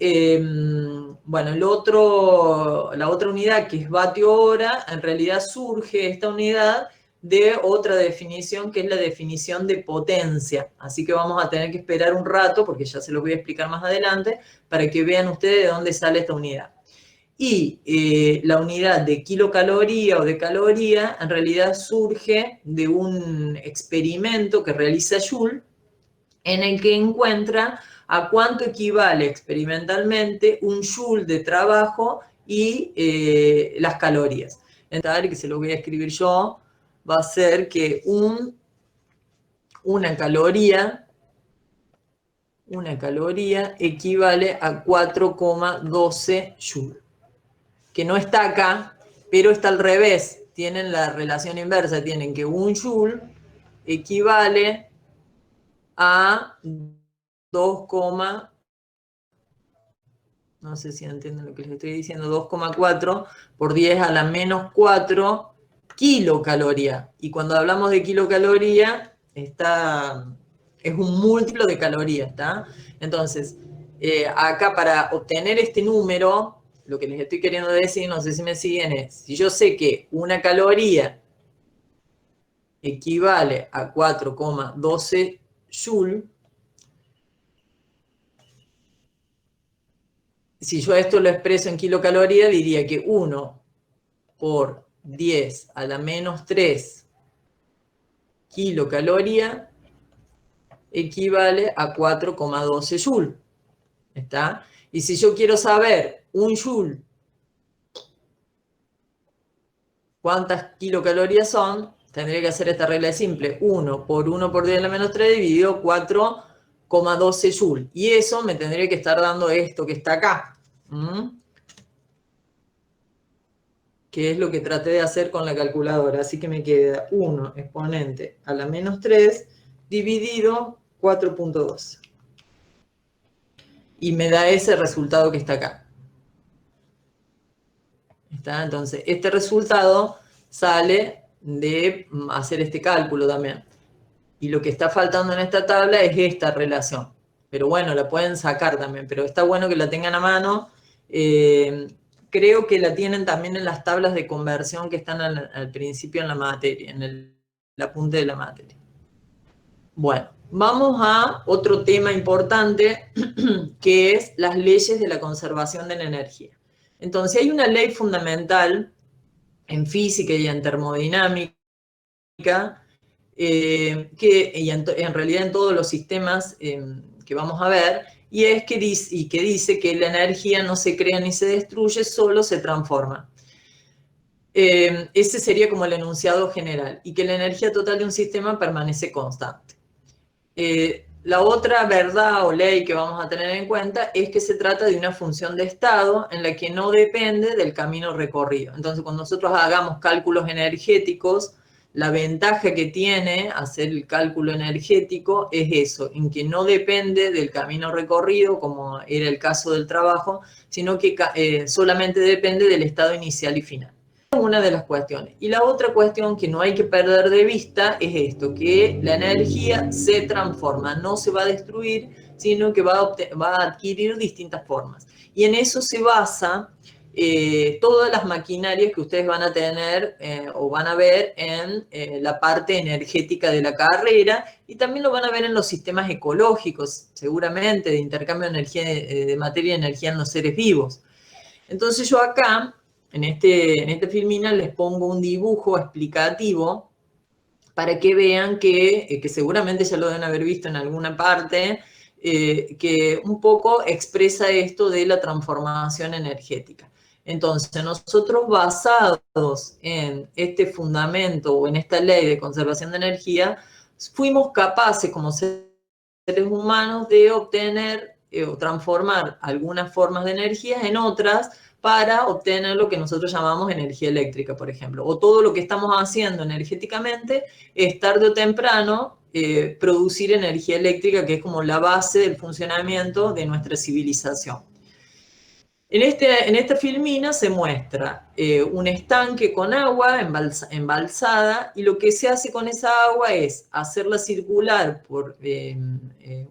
bueno, la otra unidad, que es vatio hora, en realidad surge esta unidad de otra definición, que es la definición de potencia. Así que vamos a tener que esperar un rato, porque ya se los voy a explicar más adelante, para que vean ustedes de dónde sale esta unidad. Y la unidad de kilocaloría o de caloría en realidad surge de un experimento que realiza Joule, en el que encuentra a cuánto equivale experimentalmente un joule de trabajo y las calorías. Entonces, que se lo voy a escribir yo, va a ser que una caloría equivale a 4,12 joule. Que no está acá, pero está al revés. Tienen la relación inversa, tienen que un joule equivale a 2, no sé si entienden lo que les estoy diciendo, 2,4 por 10 a la menos 4 kilocaloría. Y cuando hablamos de kilocaloría, es un múltiplo de calorías, ¿está? Entonces, acá para obtener este número, lo que les estoy queriendo decir, no sé si me siguen, es, si yo sé que una caloría equivale a 4,12 joule, si yo esto lo expreso en kilocaloría, diría que 1 por 10 a la menos 3 kilocaloría equivale a 4,12 joule. ¿Está? Y si yo quiero saber un joule, cuántas kilocalorías son, tendría que hacer esta regla simple. 1 por 1 por 10 a la menos 3 dividido 4,12 joule. Y eso me tendría que estar dando esto que está acá. Que es lo que traté de hacer con la calculadora. Así que me queda 1 exponente a la menos 3 dividido 4,12. Y me da ese resultado que está acá. ¿Está? Entonces, este resultado sale de hacer este cálculo también. Y lo que está faltando en esta tabla es esta relación. Pero bueno, la pueden sacar también. Pero está bueno que la tengan a mano. Creo que la tienen también en las tablas de conversión que están al principio en la materia, en el apunte de la materia. Bueno, vamos a otro tema importante, que es las leyes de la conservación de la energía. Entonces, hay una ley fundamental en física y en termodinámica, y en realidad en todos los sistemas que vamos a ver, y es que dice que la energía no se crea ni se destruye, solo se transforma. Ese sería como el enunciado general, y que la energía total de un sistema permanece constante. La otra verdad o ley que vamos a tener en cuenta es que se trata de una función de estado en la que no depende del camino recorrido. Entonces, cuando nosotros hagamos cálculos energéticos, la ventaja que tiene hacer el cálculo energético es eso, en que no depende del camino recorrido, como era el caso del trabajo, sino que solamente depende del estado inicial y final. Una de las cuestiones. Y la otra cuestión que no hay que perder de vista es esto, que la energía se transforma, no se va a destruir, sino que va a adquirir distintas formas. Y en eso se basa todas las maquinarias que ustedes van a tener o van a ver en la parte energética de la carrera, y también lo van a ver en los sistemas ecológicos, seguramente, de intercambio de energía, de materia y energía en los seres vivos. Entonces yo acá, en este filmina, les pongo un dibujo explicativo para que vean que seguramente ya lo deben haber visto en alguna parte, que un poco expresa esto de la transformación energética. Entonces, nosotros basados en este fundamento o en esta ley de conservación de energía, fuimos capaces como seres humanos de obtener o transformar algunas formas de energía en otras para obtener lo que nosotros llamamos energía eléctrica, por ejemplo. O todo lo que estamos haciendo energéticamente es tarde o temprano producir energía eléctrica, que es como la base del funcionamiento de nuestra civilización. En esta filmina se muestra un estanque con agua embalsada, y lo que se hace con esa agua es hacerla circular por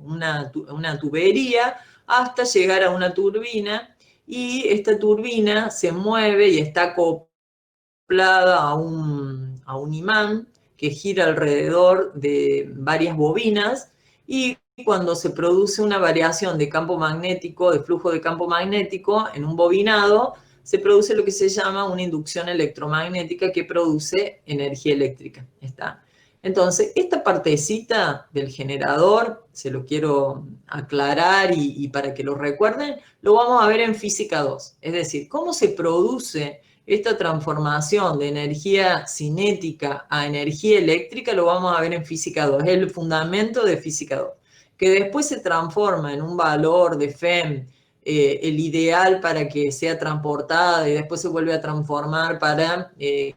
una tubería hasta llegar a una turbina, y esta turbina se mueve y está acoplada a un imán que gira alrededor de varias bobinas, y cuando se produce una variación de campo magnético, de flujo de campo magnético en un bobinado, se produce lo que se llama una inducción electromagnética que produce energía eléctrica. ¿Está? Entonces, esta partecita del generador, se lo quiero aclarar y para que lo recuerden, lo vamos a ver en física 2. Es decir, cómo se produce esta transformación de energía cinética a energía eléctrica, lo vamos a ver en física 2. Es el fundamento de física 2. Que después se transforma en un valor de FEM, el ideal para que sea transportada, y después se vuelve a transformar para que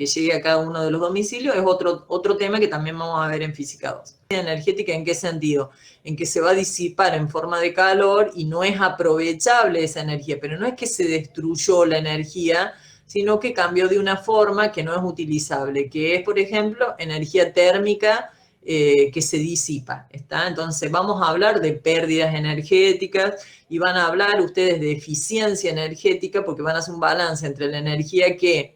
llegue a cada uno de los domicilios, es otro tema que también vamos a ver en física 2. ¿Energética en qué sentido? En que se va a disipar en forma de calor y no es aprovechable esa energía, pero no es que se destruyó la energía, sino que cambió de una forma que no es utilizable, que es, por ejemplo, energía térmica que se disipa. ¿Está? Entonces vamos a hablar de pérdidas energéticas y van a hablar ustedes de eficiencia energética, porque van a hacer un balance entre la energía que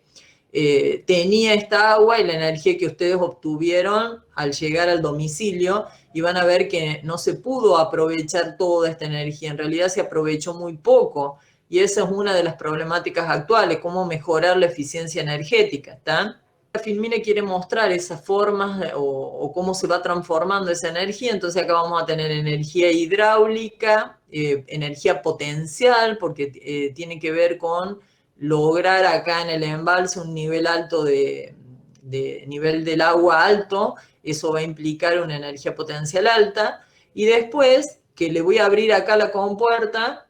tenía esta agua y la energía que ustedes obtuvieron al llegar al domicilio, y van a ver que no se pudo aprovechar toda esta energía, en realidad se aprovechó muy poco, y esa es una de las problemáticas actuales, cómo mejorar la eficiencia energética. ¿Está? La filmina quiere mostrar esas formas o cómo se va transformando esa energía. Entonces acá vamos a tener energía hidráulica, energía potencial, porque tiene que ver con lograr acá en el embalse un nivel alto de nivel del agua alto. Eso va a implicar una energía potencial alta, y después que le voy a abrir acá la compuerta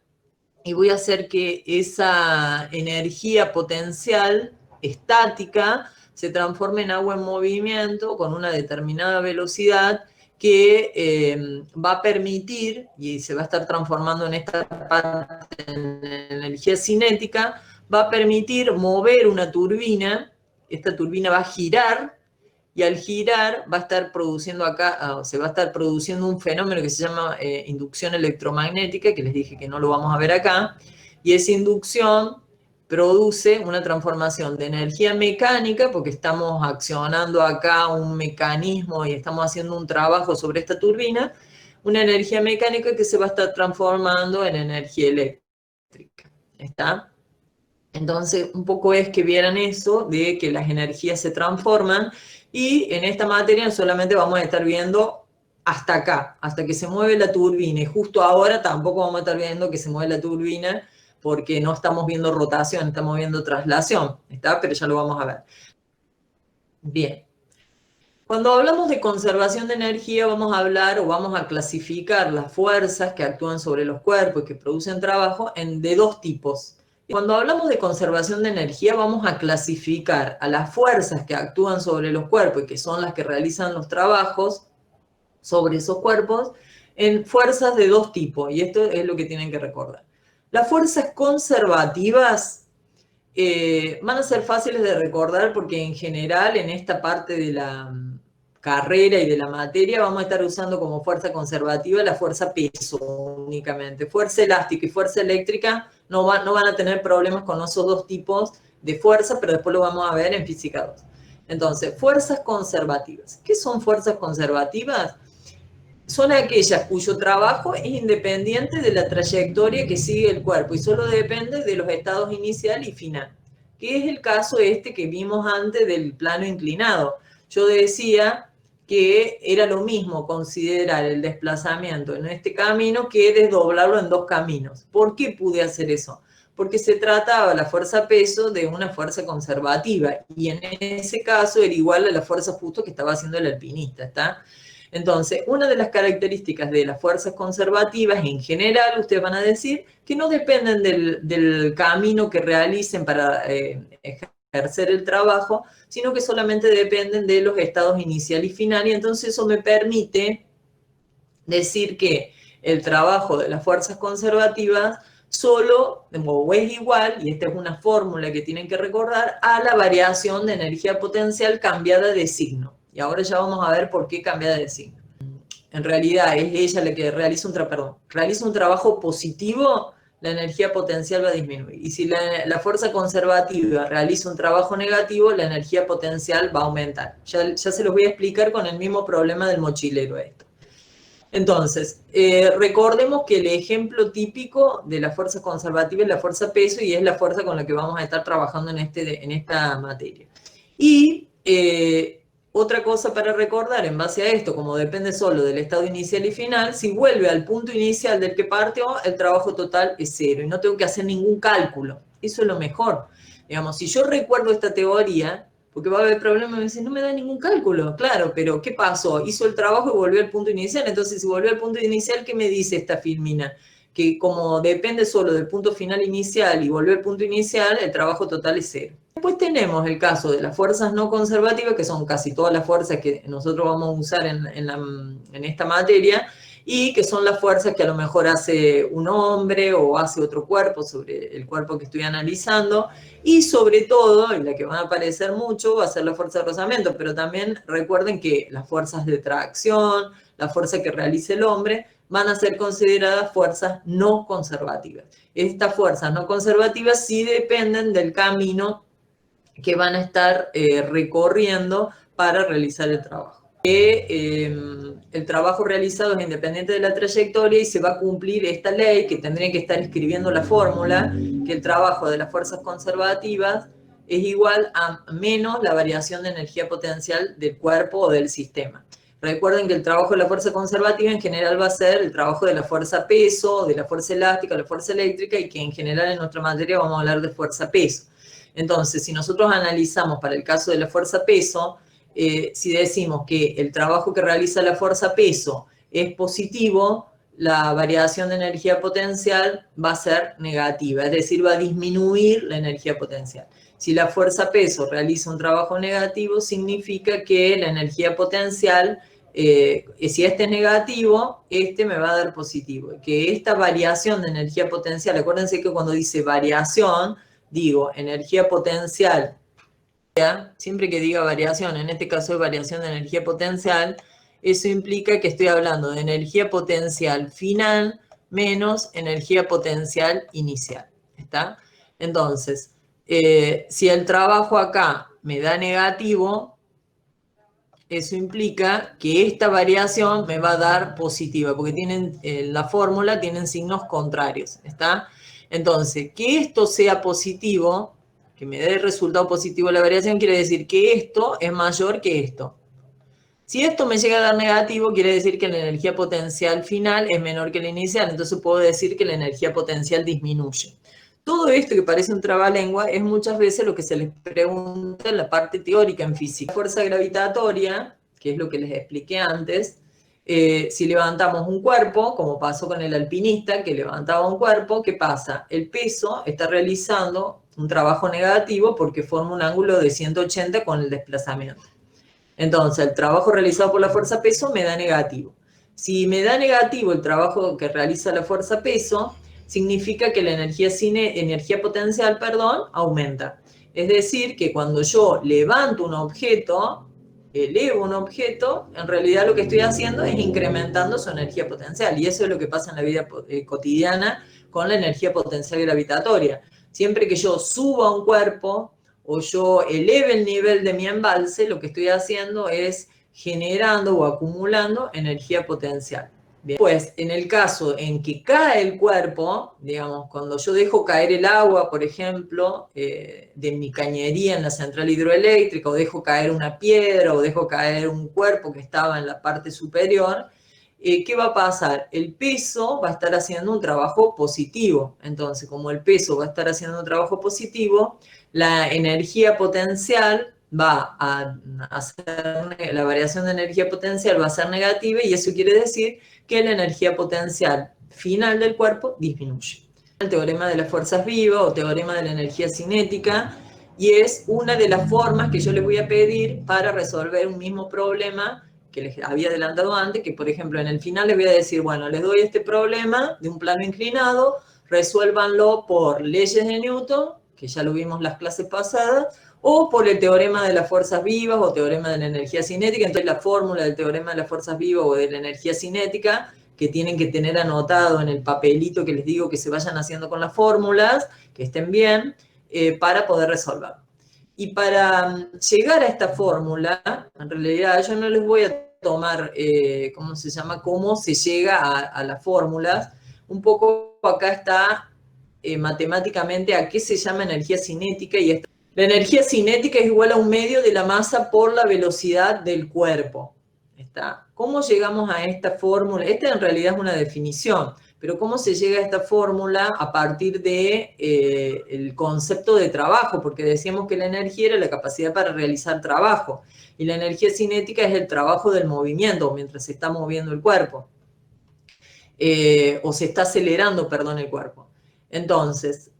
y voy a hacer que esa energía potencial estática se transforme en agua en movimiento con una determinada velocidad, que va a permitir, y se va a estar transformando en esta parte en energía cinética, va a permitir mover una turbina. Esta turbina va a girar, y al girar va a estar produciendo acá, se va a estar produciendo un fenómeno que se llama inducción electromagnética, que les dije que no lo vamos a ver acá, y esa inducción produce una transformación de energía mecánica, porque estamos accionando acá un mecanismo y estamos haciendo un trabajo sobre esta turbina, una energía mecánica que se va a estar transformando en energía eléctrica. ¿Está? Entonces, un poco es que vieran eso, de que las energías se transforman, y en esta materia solamente vamos a estar viendo hasta acá, hasta que se mueve la turbina, y justo ahora tampoco vamos a estar viendo que se mueve la turbina, porque no estamos viendo rotación, estamos viendo traslación, ¿está? Pero ya lo vamos a ver. Bien. Cuando hablamos de conservación de energía, vamos a hablar o vamos a clasificar las fuerzas que actúan sobre los cuerpos y que producen trabajo de dos tipos. Cuando hablamos de conservación de energía, vamos a clasificar a las fuerzas que actúan sobre los cuerpos y que son las que realizan los trabajos sobre esos cuerpos en fuerzas de dos tipos, y esto es lo que tienen que recordar. Las fuerzas conservativas van a ser fáciles de recordar porque en general en esta parte de la carrera y de la materia vamos a estar usando como fuerza conservativa la fuerza peso únicamente. Fuerza elástica y fuerza eléctrica no van a tener problemas con esos dos tipos de fuerza, pero después lo vamos a ver en física 2. Entonces, fuerzas conservativas. ¿Qué son fuerzas conservativas? Son aquellas cuyo trabajo es independiente de la trayectoria que sigue el cuerpo y solo depende de los estados inicial y final, que es el caso este que vimos antes del plano inclinado. Yo decía que era lo mismo considerar el desplazamiento en este camino que desdoblarlo en dos caminos. ¿Por qué pude hacer eso? Porque se trataba la fuerza-peso de una fuerza conservativa, y en ese caso era igual a la fuerza justo que estaba haciendo el alpinista, ¿está? Entonces, una de las características de las fuerzas conservativas en general, ustedes van a decir, que no dependen del camino que realicen para ejercer el trabajo, sino que solamente dependen de los estados inicial y final, y entonces eso me permite decir que el trabajo de las fuerzas conservativas solo o es igual, y esta es una fórmula que tienen que recordar, a la variación de energía potencial cambiada de signo. Y ahora ya vamos a ver por qué cambia de signo. En realidad es ella la que realiza un trabajo positivo, la energía potencial va a disminuir. Y si la fuerza conservativa realiza un trabajo negativo, la energía potencial va a aumentar. Ya se los voy a explicar con el mismo problema del mochilero esto. Entonces, recordemos que el ejemplo típico de la fuerza conservativa es la fuerza peso, y es la fuerza con la que vamos a estar trabajando en esta materia. Y otra cosa para recordar en base a esto, como depende solo del estado inicial y final, si vuelve al punto inicial del que partió, el trabajo total es cero y no tengo que hacer ningún cálculo. Eso es lo mejor. Digamos, si yo recuerdo esta teoría, porque va a haber problemas, me dicen, no me da ningún cálculo. Claro, pero ¿qué pasó? Hizo el trabajo y volvió al punto inicial. Entonces, si volvió al punto inicial, ¿qué me dice esta filmina? Que como depende solo del punto final inicial y volvió al punto inicial, el trabajo total es cero. Después tenemos el caso de las fuerzas no conservativas, que son casi todas las fuerzas que nosotros vamos a usar en esta materia, y que son las fuerzas que a lo mejor hace un hombre o hace otro cuerpo sobre el cuerpo que estoy analizando, y sobre todo, y la que van a aparecer mucho, va a ser la fuerza de rozamiento, pero también recuerden que las fuerzas de tracción, la fuerza que realiza el hombre, van a ser consideradas fuerzas no conservativas. Estas fuerzas no conservativas sí dependen del camino que van a estar recorriendo para realizar el trabajo. El trabajo realizado es independiente de la trayectoria y se va a cumplir esta ley, que tendrían que estar escribiendo la fórmula, que el trabajo de las fuerzas conservativas es igual a menos la variación de energía potencial del cuerpo o del sistema. Recuerden que el trabajo de la fuerza conservativa en general va a ser el trabajo de la fuerza peso, de la fuerza elástica, de la fuerza eléctrica, y que en general en nuestra materia vamos a hablar de fuerza peso. Entonces, si nosotros analizamos para el caso de la fuerza peso, si decimos que el trabajo que realiza la fuerza peso es positivo, la variación de energía potencial va a ser negativa, es decir, va a disminuir la energía potencial. Si la fuerza peso realiza un trabajo negativo, significa que la energía potencial, si este es negativo, este me va a dar positivo. Que esta variación de energía potencial, acuérdense que cuando dice variación, digo energía potencial, siempre que diga variación, en este caso es variación de energía potencial, eso implica que estoy hablando de energía potencial final menos energía potencial inicial, ¿está? Entonces, si el trabajo acá me da negativo, eso implica que esta variación me va a dar positiva, porque tienen la fórmula tienen signos contrarios, ¿está? Entonces, que esto sea positivo, que me dé el resultado positivo la variación, quiere decir que esto es mayor que esto. Si esto me llega a dar negativo, quiere decir que la energía potencial final es menor que la inicial, entonces puedo decir que la energía potencial disminuye. Todo esto que parece un trabalengua es muchas veces lo que se les pregunta en la parte teórica en física. La fuerza gravitatoria, que es lo que les expliqué antes, si levantamos un cuerpo, como pasó con el alpinista que levantaba un cuerpo, ¿qué pasa? El peso está realizando un trabajo negativo porque forma un ángulo de 180 con el desplazamiento. Entonces, el trabajo realizado por la fuerza peso me da negativo. Si me da negativo el trabajo que realiza la fuerza peso, significa que la energía potencial, aumenta. Es decir, que cuando yo levanto un objeto, elevo un objeto, en realidad lo que estoy haciendo es incrementando su energía potencial. Y eso es lo que pasa en la vida cotidiana con la energía potencial gravitatoria. Siempre que yo suba un cuerpo, o yo eleve el nivel de mi embalse, lo que estoy haciendo es generando o acumulando energía potencial. Bien. Pues en el caso en que cae el cuerpo, digamos, cuando yo dejo caer el agua, por ejemplo, de mi cañería en la central hidroeléctrica, o dejo caer una piedra, o dejo caer un cuerpo que estaba en la parte superior, ¿qué va a pasar? El peso va a estar haciendo un trabajo positivo. Entonces, como el peso va a estar haciendo un trabajo positivo, la energía potencial va a hacer, la variación de energía potencial va a ser negativa, y eso quiere decir que la energía potencial final del cuerpo disminuye. El teorema de las fuerzas vivas o teorema de la energía cinética, y es una de las formas que yo les voy a pedir para resolver un mismo problema que les había adelantado antes, que por ejemplo en el final les voy a decir, bueno, les doy este problema de un plano inclinado, resuélvanlo por leyes de Newton, que ya lo vimos en las clases pasadas, o por el teorema de las fuerzas vivas o teorema de la energía cinética. Entonces la fórmula del teorema de las fuerzas vivas o de la energía cinética, que tienen que tener anotado en el papelito que les digo que se vayan haciendo con las fórmulas, que estén bien, para poder resolver. Y para llegar a esta fórmula, en realidad yo no les voy a tomar, ¿cómo se llama? Cómo se llega a las fórmulas. Un poco acá está matemáticamente a qué se llama energía cinética. Y la energía cinética es igual a un medio de la masa por la velocidad del cuerpo. ¿Está? ¿Cómo llegamos a esta fórmula? Esta en realidad es una definición, pero ¿cómo se llega a esta fórmula? A partir de el concepto de trabajo, porque decíamos que la energía era la capacidad para realizar trabajo, y la energía cinética es el trabajo del movimiento, mientras se está moviendo el cuerpo, o se está acelerando, perdón, el cuerpo. Entonces,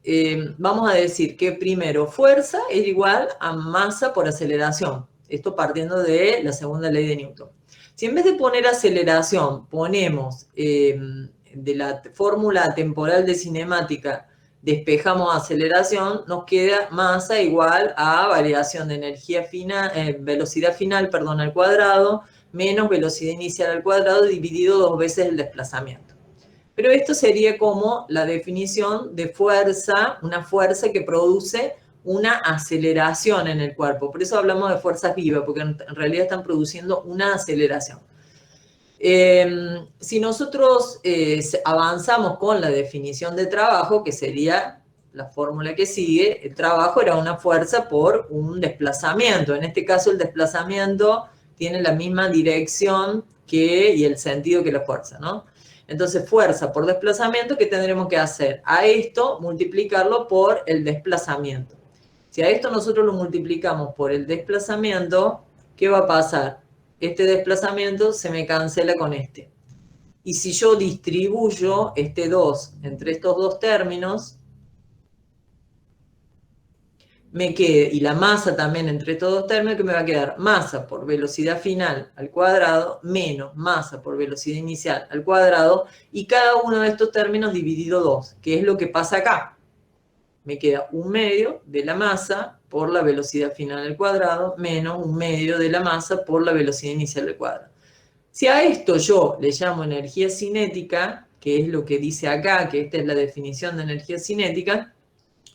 vamos a decir que primero fuerza es igual a masa por aceleración. Esto partiendo de la segunda ley de Newton. Si en vez de poner aceleración ponemos de la fórmula temporal de cinemática, despejamos aceleración, nos queda masa igual a variación de energía final, velocidad final, perdón, al cuadrado, menos velocidad inicial al cuadrado, dividido 2 veces el desplazamiento. Pero esto sería como la definición de fuerza, una fuerza que produce una aceleración en el cuerpo. Por eso hablamos de fuerzas vivas, porque en realidad están produciendo una aceleración. Si nosotros avanzamos con la definición de trabajo, que sería la fórmula que sigue, el trabajo era una fuerza por un desplazamiento. En este caso el desplazamiento tiene la misma dirección y el sentido que la fuerza, ¿no? Entonces, fuerza por desplazamiento, ¿qué tendremos que hacer? A esto multiplicarlo por el desplazamiento. Si a esto nosotros lo multiplicamos por el desplazamiento, ¿qué va a pasar? Este desplazamiento se me cancela con este. Y si yo distribuyo este 2 entre estos dos términos, me queda, y la masa también entre estos dos términos, que me va a quedar masa por velocidad final al cuadrado menos masa por velocidad inicial al cuadrado, y cada uno de estos términos dividido 2, que es lo que pasa acá. Me queda 1/2 de la masa por la velocidad final al cuadrado menos 1/2 de la masa por la velocidad inicial al cuadrado. Si a esto yo le llamo energía cinética, que es lo que dice acá, que esta es la definición de energía cinética,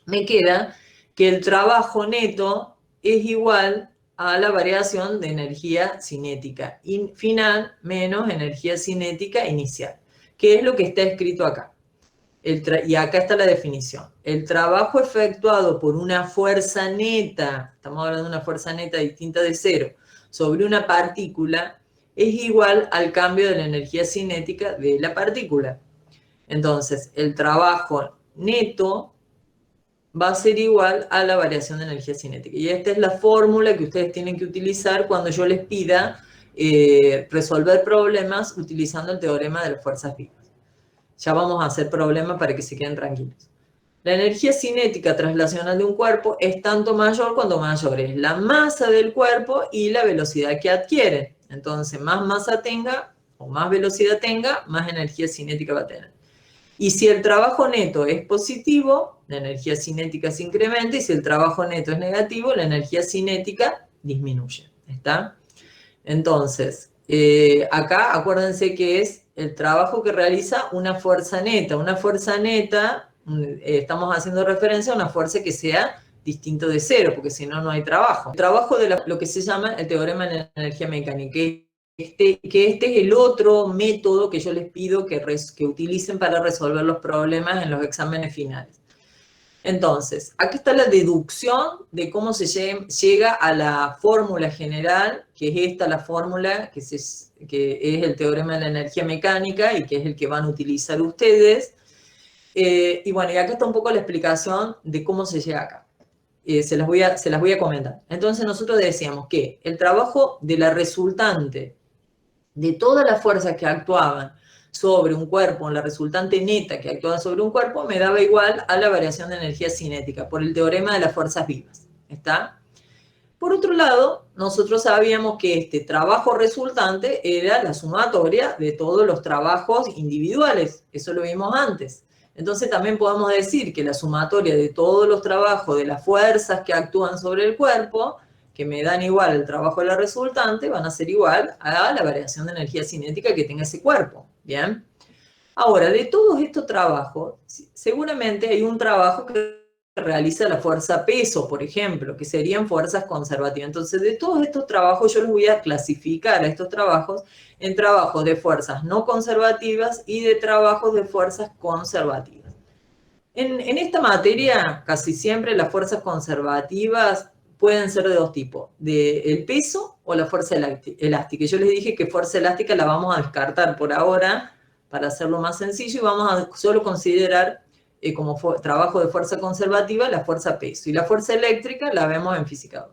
me queda que el trabajo neto es igual a la variación de energía cinética final menos energía cinética inicial, que es lo que está escrito acá. y acá está la definición. El trabajo efectuado por una fuerza neta, estamos hablando de una fuerza neta distinta de cero, sobre una partícula, es igual al cambio de la energía cinética de la partícula. Entonces, el trabajo neto va a ser igual a la variación de energía cinética. Y esta es la fórmula que ustedes tienen que utilizar cuando yo les pida resolver problemas utilizando el teorema de las fuerzas vivas. Ya vamos a hacer problemas para que se queden tranquilos. La energía cinética traslacional de un cuerpo es tanto mayor cuanto mayor es la masa del cuerpo y la velocidad que adquiere. Entonces, más masa tenga o más velocidad tenga, más energía cinética va a tener. Y si el trabajo neto es positivo, la energía cinética se incrementa, y si el trabajo neto es negativo, la energía cinética disminuye. ¿Está? Entonces, acá acuérdense que es el trabajo que realiza una fuerza neta. Una fuerza neta, estamos haciendo referencia a una fuerza que sea distinto de cero, porque si no, no hay trabajo. El trabajo de lo que se llama el teorema de energía mecánica, que este es el otro método que yo les pido que utilicen para resolver los problemas en los exámenes finales. Entonces, aquí está la deducción de cómo se llega a la fórmula general, que es esta la fórmula, que es el teorema de la energía mecánica y que es el que van a utilizar ustedes. Y bueno, y acá está un poco la explicación de cómo se llega acá. Se las voy a comentar. Entonces nosotros decíamos que el trabajo de la resultante de todas las fuerzas que actuaban sobre un cuerpo, la resultante neta que actuaba sobre un cuerpo, me daba igual a la variación de energía cinética, por el teorema de las fuerzas vivas. ¿Está? Por otro lado, nosotros sabíamos que este trabajo resultante era la sumatoria de todos los trabajos individuales. Eso lo vimos antes. Entonces también podemos decir que la sumatoria de todos los trabajos de las fuerzas que actúan sobre el cuerpo, que me dan igual el trabajo de la resultante, van a ser igual a la variación de energía cinética que tenga ese cuerpo. ¿Bien? Ahora, de todos estos trabajos, seguramente hay un trabajo que realiza la fuerza peso, por ejemplo, que serían fuerzas conservativas. Entonces, de todos estos trabajos, yo los voy a clasificar a estos trabajos en trabajos de fuerzas no conservativas y de trabajos de fuerzas conservativas. En esta materia, casi siempre las fuerzas conservativas pueden ser de dos tipos, el peso o la fuerza elástica. Yo les dije que fuerza elástica la vamos a descartar por ahora para hacerlo más sencillo y vamos a solo considerar como trabajo de fuerza conservativa la fuerza peso. Y la fuerza eléctrica la vemos en física 2.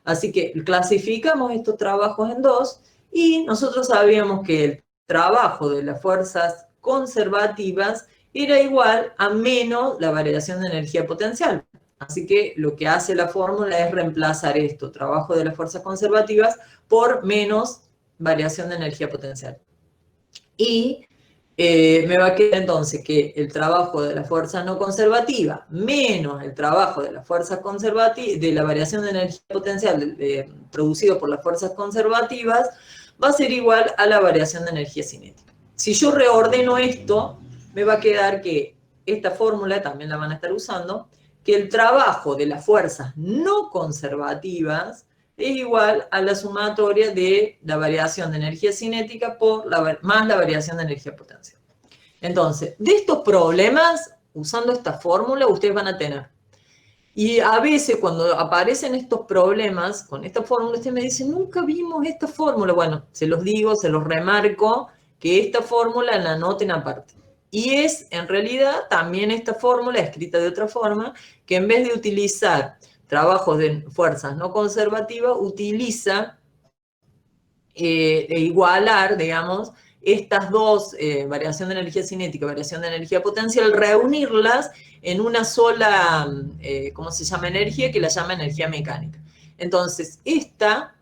Así que clasificamos estos trabajos en dos y nosotros sabíamos que el trabajo de las fuerzas conservativas era igual a menos la variación de energía potencial. Así que lo que hace la fórmula es reemplazar esto, trabajo de las fuerzas conservativas, por menos variación de energía potencial. Y me va a quedar entonces que el trabajo de la fuerza no conservativa menos el trabajo de la fuerza conservativa, de la variación de energía potencial producido por las fuerzas conservativas, va a ser igual a la variación de energía cinética. Si yo reordeno esto, me va a quedar que esta fórmula, también la van a estar usando, que el trabajo de las fuerzas no conservativas es igual a la sumatoria de la variación de energía cinética más la variación de energía potencial. Entonces, de estos problemas, usando esta fórmula, ustedes van a tener. Y a veces cuando aparecen estos problemas con esta fórmula, ustedes me dicen, nunca vimos esta fórmula. Bueno, se los digo, se los remarco, que esta fórmula la anoten aparte. Y es, en realidad, también esta fórmula, escrita de otra forma, que en vez de utilizar trabajos de fuerzas no conservativas, utiliza igualar, digamos, estas dos, variación de energía cinética, variación de energía potencial, reunirlas en una sola, ¿cómo se llama? Energía, que la llama energía mecánica. Entonces, esta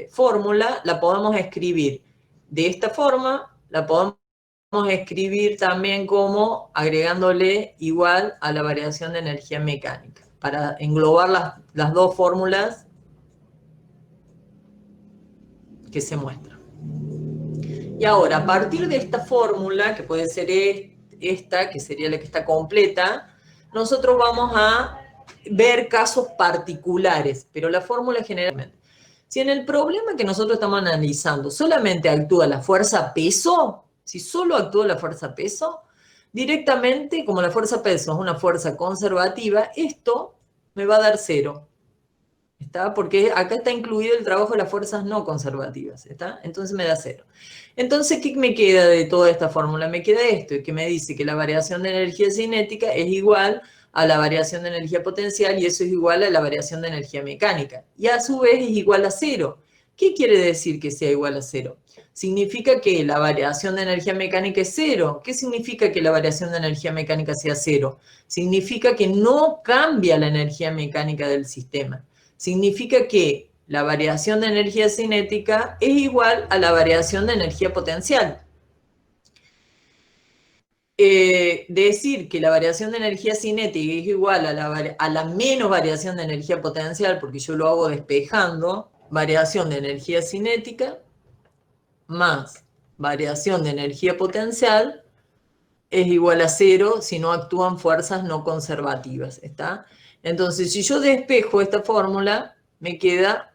fórmula la podemos escribir de esta forma, la podemos escribir también como agregándole igual a la variación de energía mecánica, para englobar las dos fórmulas que se muestran. Y ahora, a partir de esta fórmula, que puede ser esta, que sería la que está completa, nosotros vamos a ver casos particulares, pero la fórmula generalmente. Si en el problema que nosotros estamos analizando solamente actúa la fuerza peso, si solo actúa la fuerza peso, Directamente, como la fuerza peso es una fuerza conservativa, esto me va a dar 0. ¿Está? Porque acá está incluido el trabajo de las fuerzas no conservativas. ¿Está? Entonces me da 0. Entonces, ¿qué me queda de toda esta fórmula? Me queda esto, que me dice que la variación de energía cinética es igual a la variación de energía potencial y eso es igual a la variación de energía mecánica. Y a su vez es igual a 0. ¿Qué quiere decir que sea igual a 0? Significa que la variación de energía mecánica es 0. ¿Qué significa que la variación de energía mecánica sea 0? Significa que no cambia la energía mecánica del sistema. Significa que la variación de energía cinética es igual a la variación de energía potencial. Decir que la variación de energía cinética es igual a la menos variación de energía potencial, porque yo lo hago despejando, variación de energía cinética más variación de energía potencial es igual a 0 si no actúan fuerzas no conservativas, ¿está? Entonces, si yo despejo esta fórmula, me queda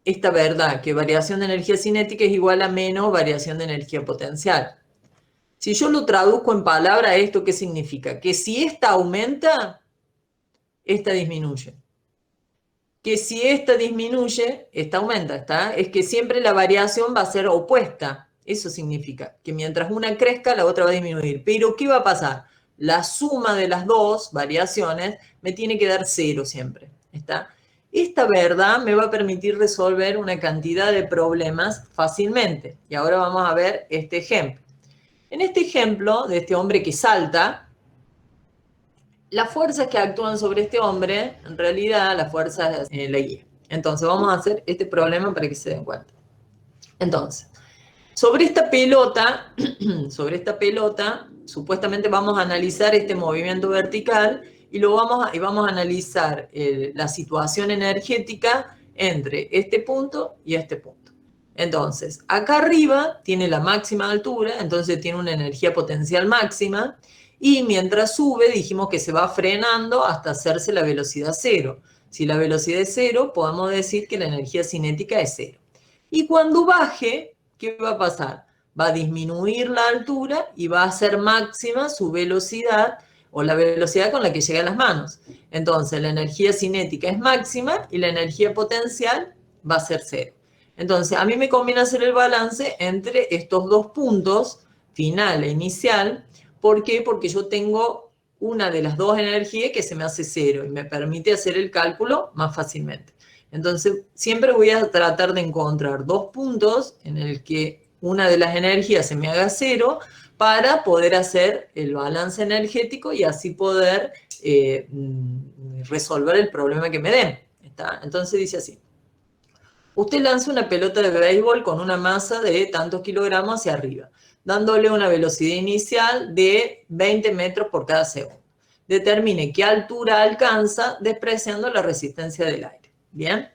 esta verdad, que variación de energía cinética es igual a menos variación de energía potencial. Si yo lo traduzco en palabras, ¿esto qué significa? Que si esta aumenta, esta disminuye. Que si esta disminuye, esta aumenta, ¿está? Es que siempre la variación va a ser opuesta. Eso significa que mientras una crezca, la otra va a disminuir. Pero, ¿qué va a pasar? La suma de las dos variaciones me tiene que dar 0 siempre, ¿está? Esta verdad me va a permitir resolver una cantidad de problemas fácilmente. Y ahora vamos a ver este ejemplo. En este ejemplo de este hombre que salta, las fuerzas que actúan sobre este hombre, en realidad las fuerzas la guía. Entonces vamos a hacer este problema para que se den cuenta. Entonces, sobre esta pelota, supuestamente vamos a analizar este movimiento vertical y vamos a analizar la situación energética entre este punto y este punto. Entonces, acá arriba tiene la máxima altura, entonces tiene una energía potencial máxima, y mientras sube dijimos que se va frenando hasta hacerse la velocidad 0. Si la velocidad es 0, podemos decir que la energía cinética es 0. Y cuando baje, ¿qué va a pasar? Va a disminuir la altura y va a ser máxima su velocidad o la velocidad con la que llega a las manos. Entonces, la energía cinética es máxima y la energía potencial va a ser 0. Entonces, a mí me conviene hacer el balance entre estos dos puntos, final e inicial. ¿Por qué? Porque yo tengo una de las dos energías que se me hace 0 y me permite hacer el cálculo más fácilmente. Entonces, siempre voy a tratar de encontrar dos puntos en el que una de las energías se me haga 0 para poder hacer el balance energético y así poder resolver el problema que me den. ¿Está? Entonces dice así. Usted lanza una pelota de béisbol con una masa de tantos kilogramos hacia arriba, dándole una velocidad inicial de 20 metros por cada segundo. Determine qué altura alcanza despreciando la resistencia del aire. ¿Bien?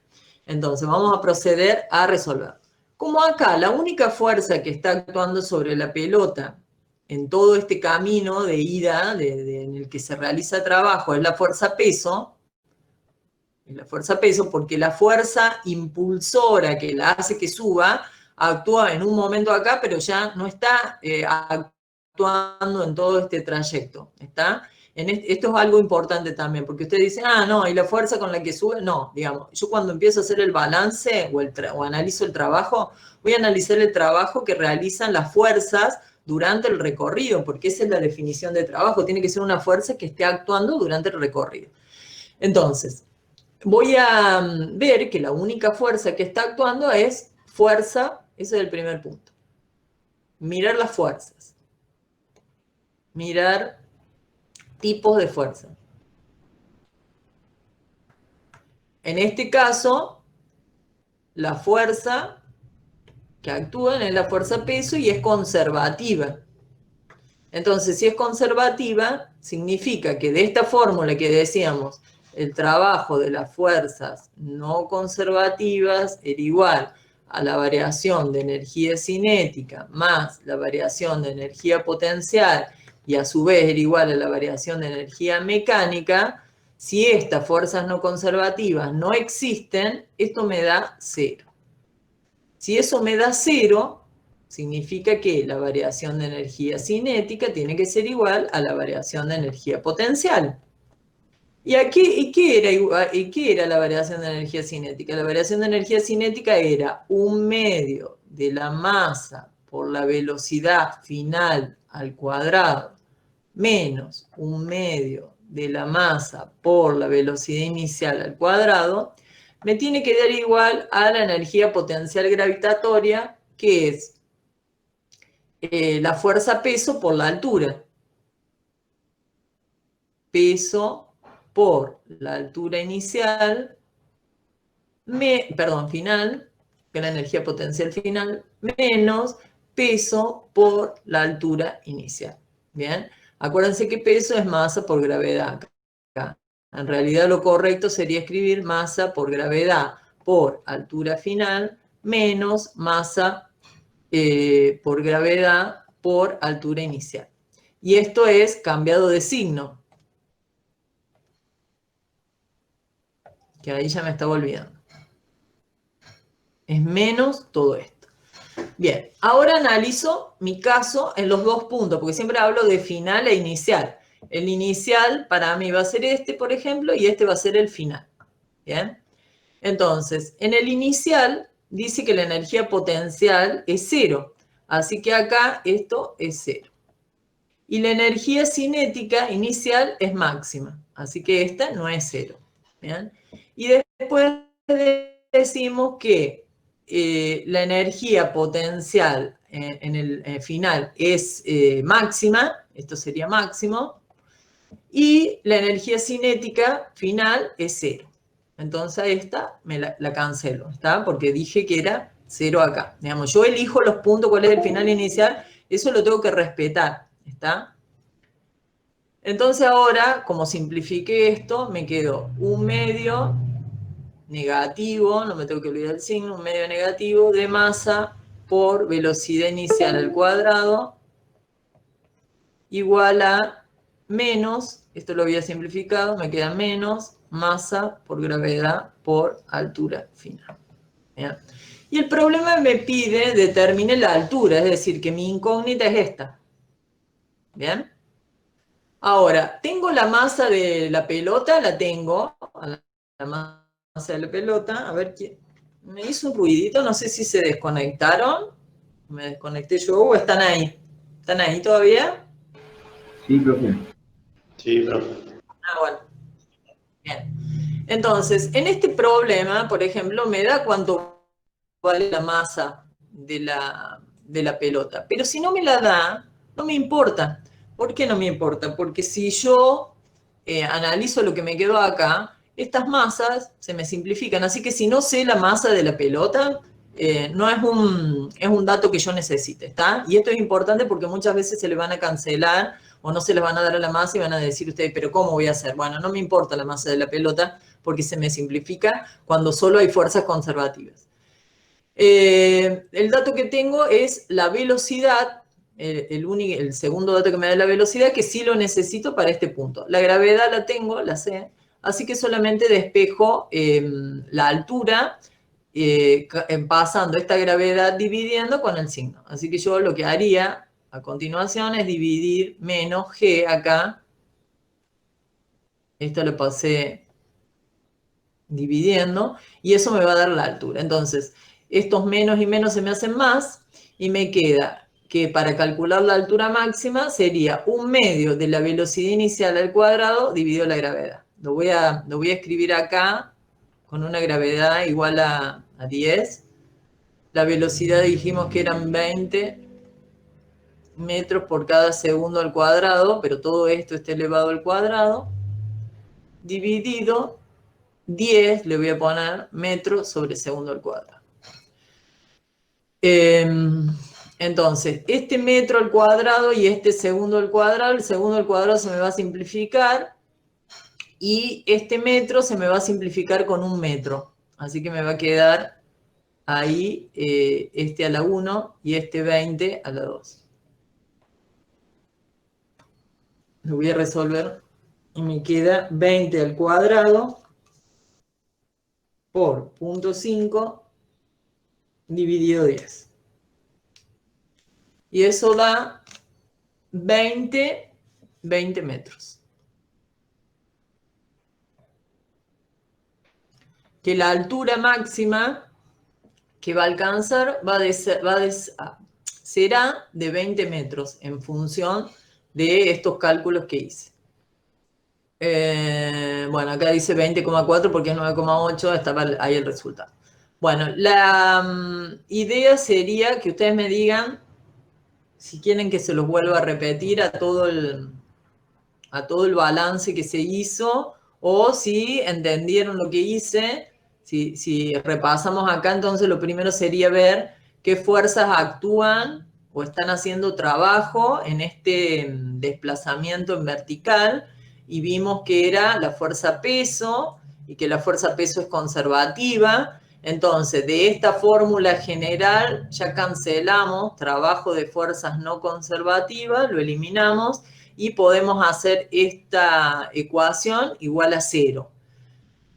Entonces vamos a proceder a resolver. Como acá la única fuerza que está actuando sobre la pelota en todo este camino de ida en el que se realiza trabajo es la fuerza peso, porque la fuerza impulsora que la hace que suba actúa en un momento acá, pero ya no está actuando en todo este trayecto, ¿está? Esto es algo importante también, porque usted dice, no, ¿y la fuerza con la que sube? No, digamos, yo cuando empiezo a hacer el balance o analizo el trabajo, voy a analizar el trabajo que realizan las fuerzas durante el recorrido, porque esa es la definición de trabajo, tiene que ser una fuerza que esté actuando durante el recorrido. Entonces, voy a ver que la única fuerza que está actuando es fuerza, ese es el primer punto. Mirar las fuerzas. Mirar tipos de fuerza. En este caso, la fuerza que actúa es la fuerza peso y es conservativa. Entonces, si es conservativa, significa que de esta fórmula que decíamos, el trabajo de las fuerzas no conservativas era igual a la variación de energía cinética más la variación de energía potencial y a su vez era igual a la variación de energía mecánica. Si estas fuerzas no conservativas no existen, esto me da 0. Si eso me da 0, significa que la variación de energía cinética tiene que ser igual a la variación de energía potencial. ¿Y qué era la variación de energía cinética? La variación de energía cinética era 1/2 de la masa por la velocidad final al cuadrado menos 1/2 de la masa por la velocidad inicial al cuadrado, me tiene que dar igual a la energía potencial gravitatoria, que es la fuerza peso por la altura. Peso por la altura inicial, final, que es la energía potencial final, menos peso por la altura inicial. Bien, acuérdense que peso es masa por gravedad. Acá. En realidad lo correcto sería escribir masa por gravedad por altura final menos masa por gravedad por altura inicial. Y esto es cambiado de signo, que ahí ya me estaba olvidando. Es menos todo esto. Bien, ahora analizo mi caso en los dos puntos, porque siempre hablo de final e inicial. El inicial para mí va a ser este, por ejemplo, y este va a ser el final. Bien, entonces, en el inicial dice que la energía potencial es 0, así que acá esto es 0. Y la energía cinética inicial es máxima, así que esta no es 0. ¿Bien? Y después decimos que la energía potencial en el final es máxima, esto sería máximo, y la energía cinética final es 0. Entonces esta me la cancelo, ¿está? Porque dije que era 0 acá. Digamos, yo elijo los puntos, cuál es el final inicial, eso lo tengo que respetar, ¿está? Entonces ahora, como simplifiqué esto, me quedó 1/2 negativo, no me tengo que olvidar el signo, 1/2 negativo de masa por velocidad inicial al cuadrado igual a menos, esto lo había simplificado, me queda menos masa por gravedad por altura final. ¿Bien? Y el problema me pide determine la altura, es decir, que mi incógnita es esta. ¿Bien? Ahora, tengo la masa de la pelota, la tengo, la masa de la pelota, a ver, me hizo un ruidito, no sé si se desconectaron, me desconecté yo o están ahí. ¿Están ahí todavía? Sí, profe. Sí, profe. Ah, bueno. Bien. Entonces, en este problema, por ejemplo, me da cuánto vale la masa de la pelota. Pero si no me la da, no me importa. ¿Por qué no me importa? Porque si yo analizo lo que me quedó acá, estas masas se me simplifican. Así que si no sé la masa de la pelota, no es un dato que yo necesite, ¿está? Y esto es importante porque muchas veces se le van a cancelar o no se les van a dar a la masa y van a decir ustedes, pero ¿cómo voy a hacer? Bueno, no me importa la masa de la pelota porque se me simplifica cuando solo hay fuerzas conservativas. El dato que tengo es la velocidad, el segundo dato que me da la velocidad, que sí lo necesito para este punto. La gravedad la tengo, la sé, así que solamente despejo la altura pasando esta gravedad dividiendo con el signo. Así que yo lo que haría a continuación es dividir menos g acá. Esto lo pasé dividiendo y eso me va a dar la altura. Entonces, estos menos y menos se me hacen más y me queda que para calcular la altura máxima sería 1/2 de la velocidad inicial al cuadrado dividido la gravedad. Lo voy a escribir acá con una gravedad igual a 10. La velocidad dijimos que eran 20 metros por cada segundo al cuadrado, pero todo esto está elevado al cuadrado, dividido 10, le voy a poner metros sobre segundo al cuadrado. Entonces, este metro al cuadrado y este segundo al cuadrado, el segundo al cuadrado se me va a simplificar y este metro se me va a simplificar con 1 metro. Así que me va a quedar ahí este a la 1 y este 20 a la 2. Lo voy a resolver y me queda 20 al cuadrado por 0.5 dividido 10. Y eso da 20 metros. Que la altura máxima que va a alcanzar será de 20 metros en función de estos cálculos que hice. Bueno, acá dice 20,4 porque es 9,8, estaba ahí el resultado. Bueno, la idea sería que ustedes me digan si quieren que se los vuelva a repetir a todo el balance que se hizo, o si entendieron lo que hice. Si repasamos acá, entonces lo primero sería ver qué fuerzas actúan o están haciendo trabajo en este desplazamiento en vertical, y vimos que era la fuerza peso, y que la fuerza peso es conservativa. Entonces, de esta fórmula general ya cancelamos trabajo de fuerzas no conservativas, lo eliminamos, y podemos hacer esta ecuación igual a 0.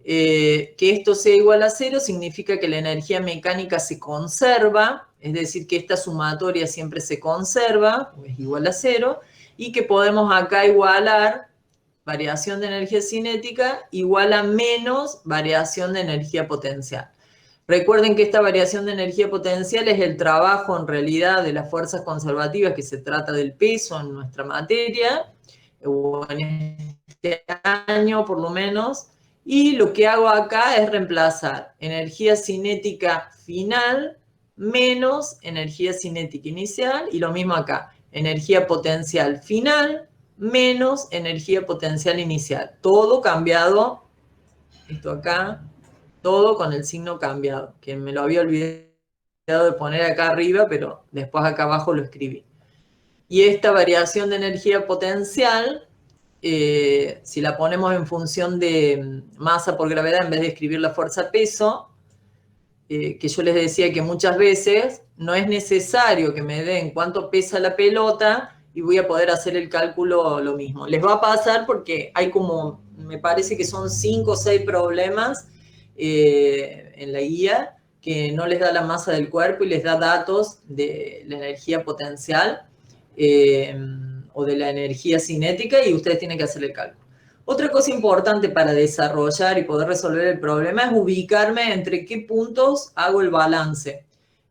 Que esto sea igual a 0 significa que la energía mecánica se conserva, es decir, que esta sumatoria siempre se conserva, es igual a 0, y que podemos acá igualar variación de energía cinética igual a menos variación de energía potencial. Recuerden que esta variación de energía potencial es el trabajo en realidad de las fuerzas conservativas, que se trata del peso en nuestra materia, o en este año por lo menos, y lo que hago acá es reemplazar energía cinética final menos energía cinética inicial, y lo mismo acá, energía potencial final menos energía potencial inicial. Todo cambiado, esto acá, todo con el signo cambiado, que me lo había olvidado de poner acá arriba, pero después acá abajo lo escribí. Y esta variación de energía potencial, si la ponemos en función de masa por gravedad en vez de escribir la fuerza peso, que yo les decía que muchas veces no es necesario que me den cuánto pesa la pelota y voy a poder hacer el cálculo lo mismo. Les va a pasar porque hay como, me parece que son 5 o 6 problemas en la guía que no les da la masa del cuerpo y les da datos de la energía potencial o de la energía cinética, y ustedes tienen que hacer el cálculo. Otra cosa importante para desarrollar y poder resolver el problema es ubicarme entre qué puntos hago el balance.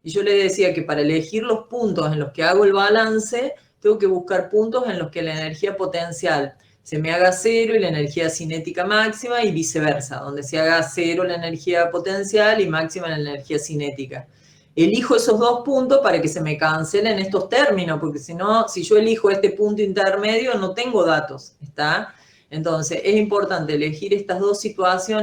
Y yo les decía que para elegir los puntos en los que hago el balance, tengo que buscar puntos en los que la energía potencial se me haga 0 y la energía cinética máxima, y viceversa, donde se haga 0 la energía potencial y máxima la energía cinética. Elijo esos dos puntos para que se me cancelen estos términos, porque si no, si yo elijo este punto intermedio, no tengo datos, ¿está? Entonces, es importante elegir estas dos situaciones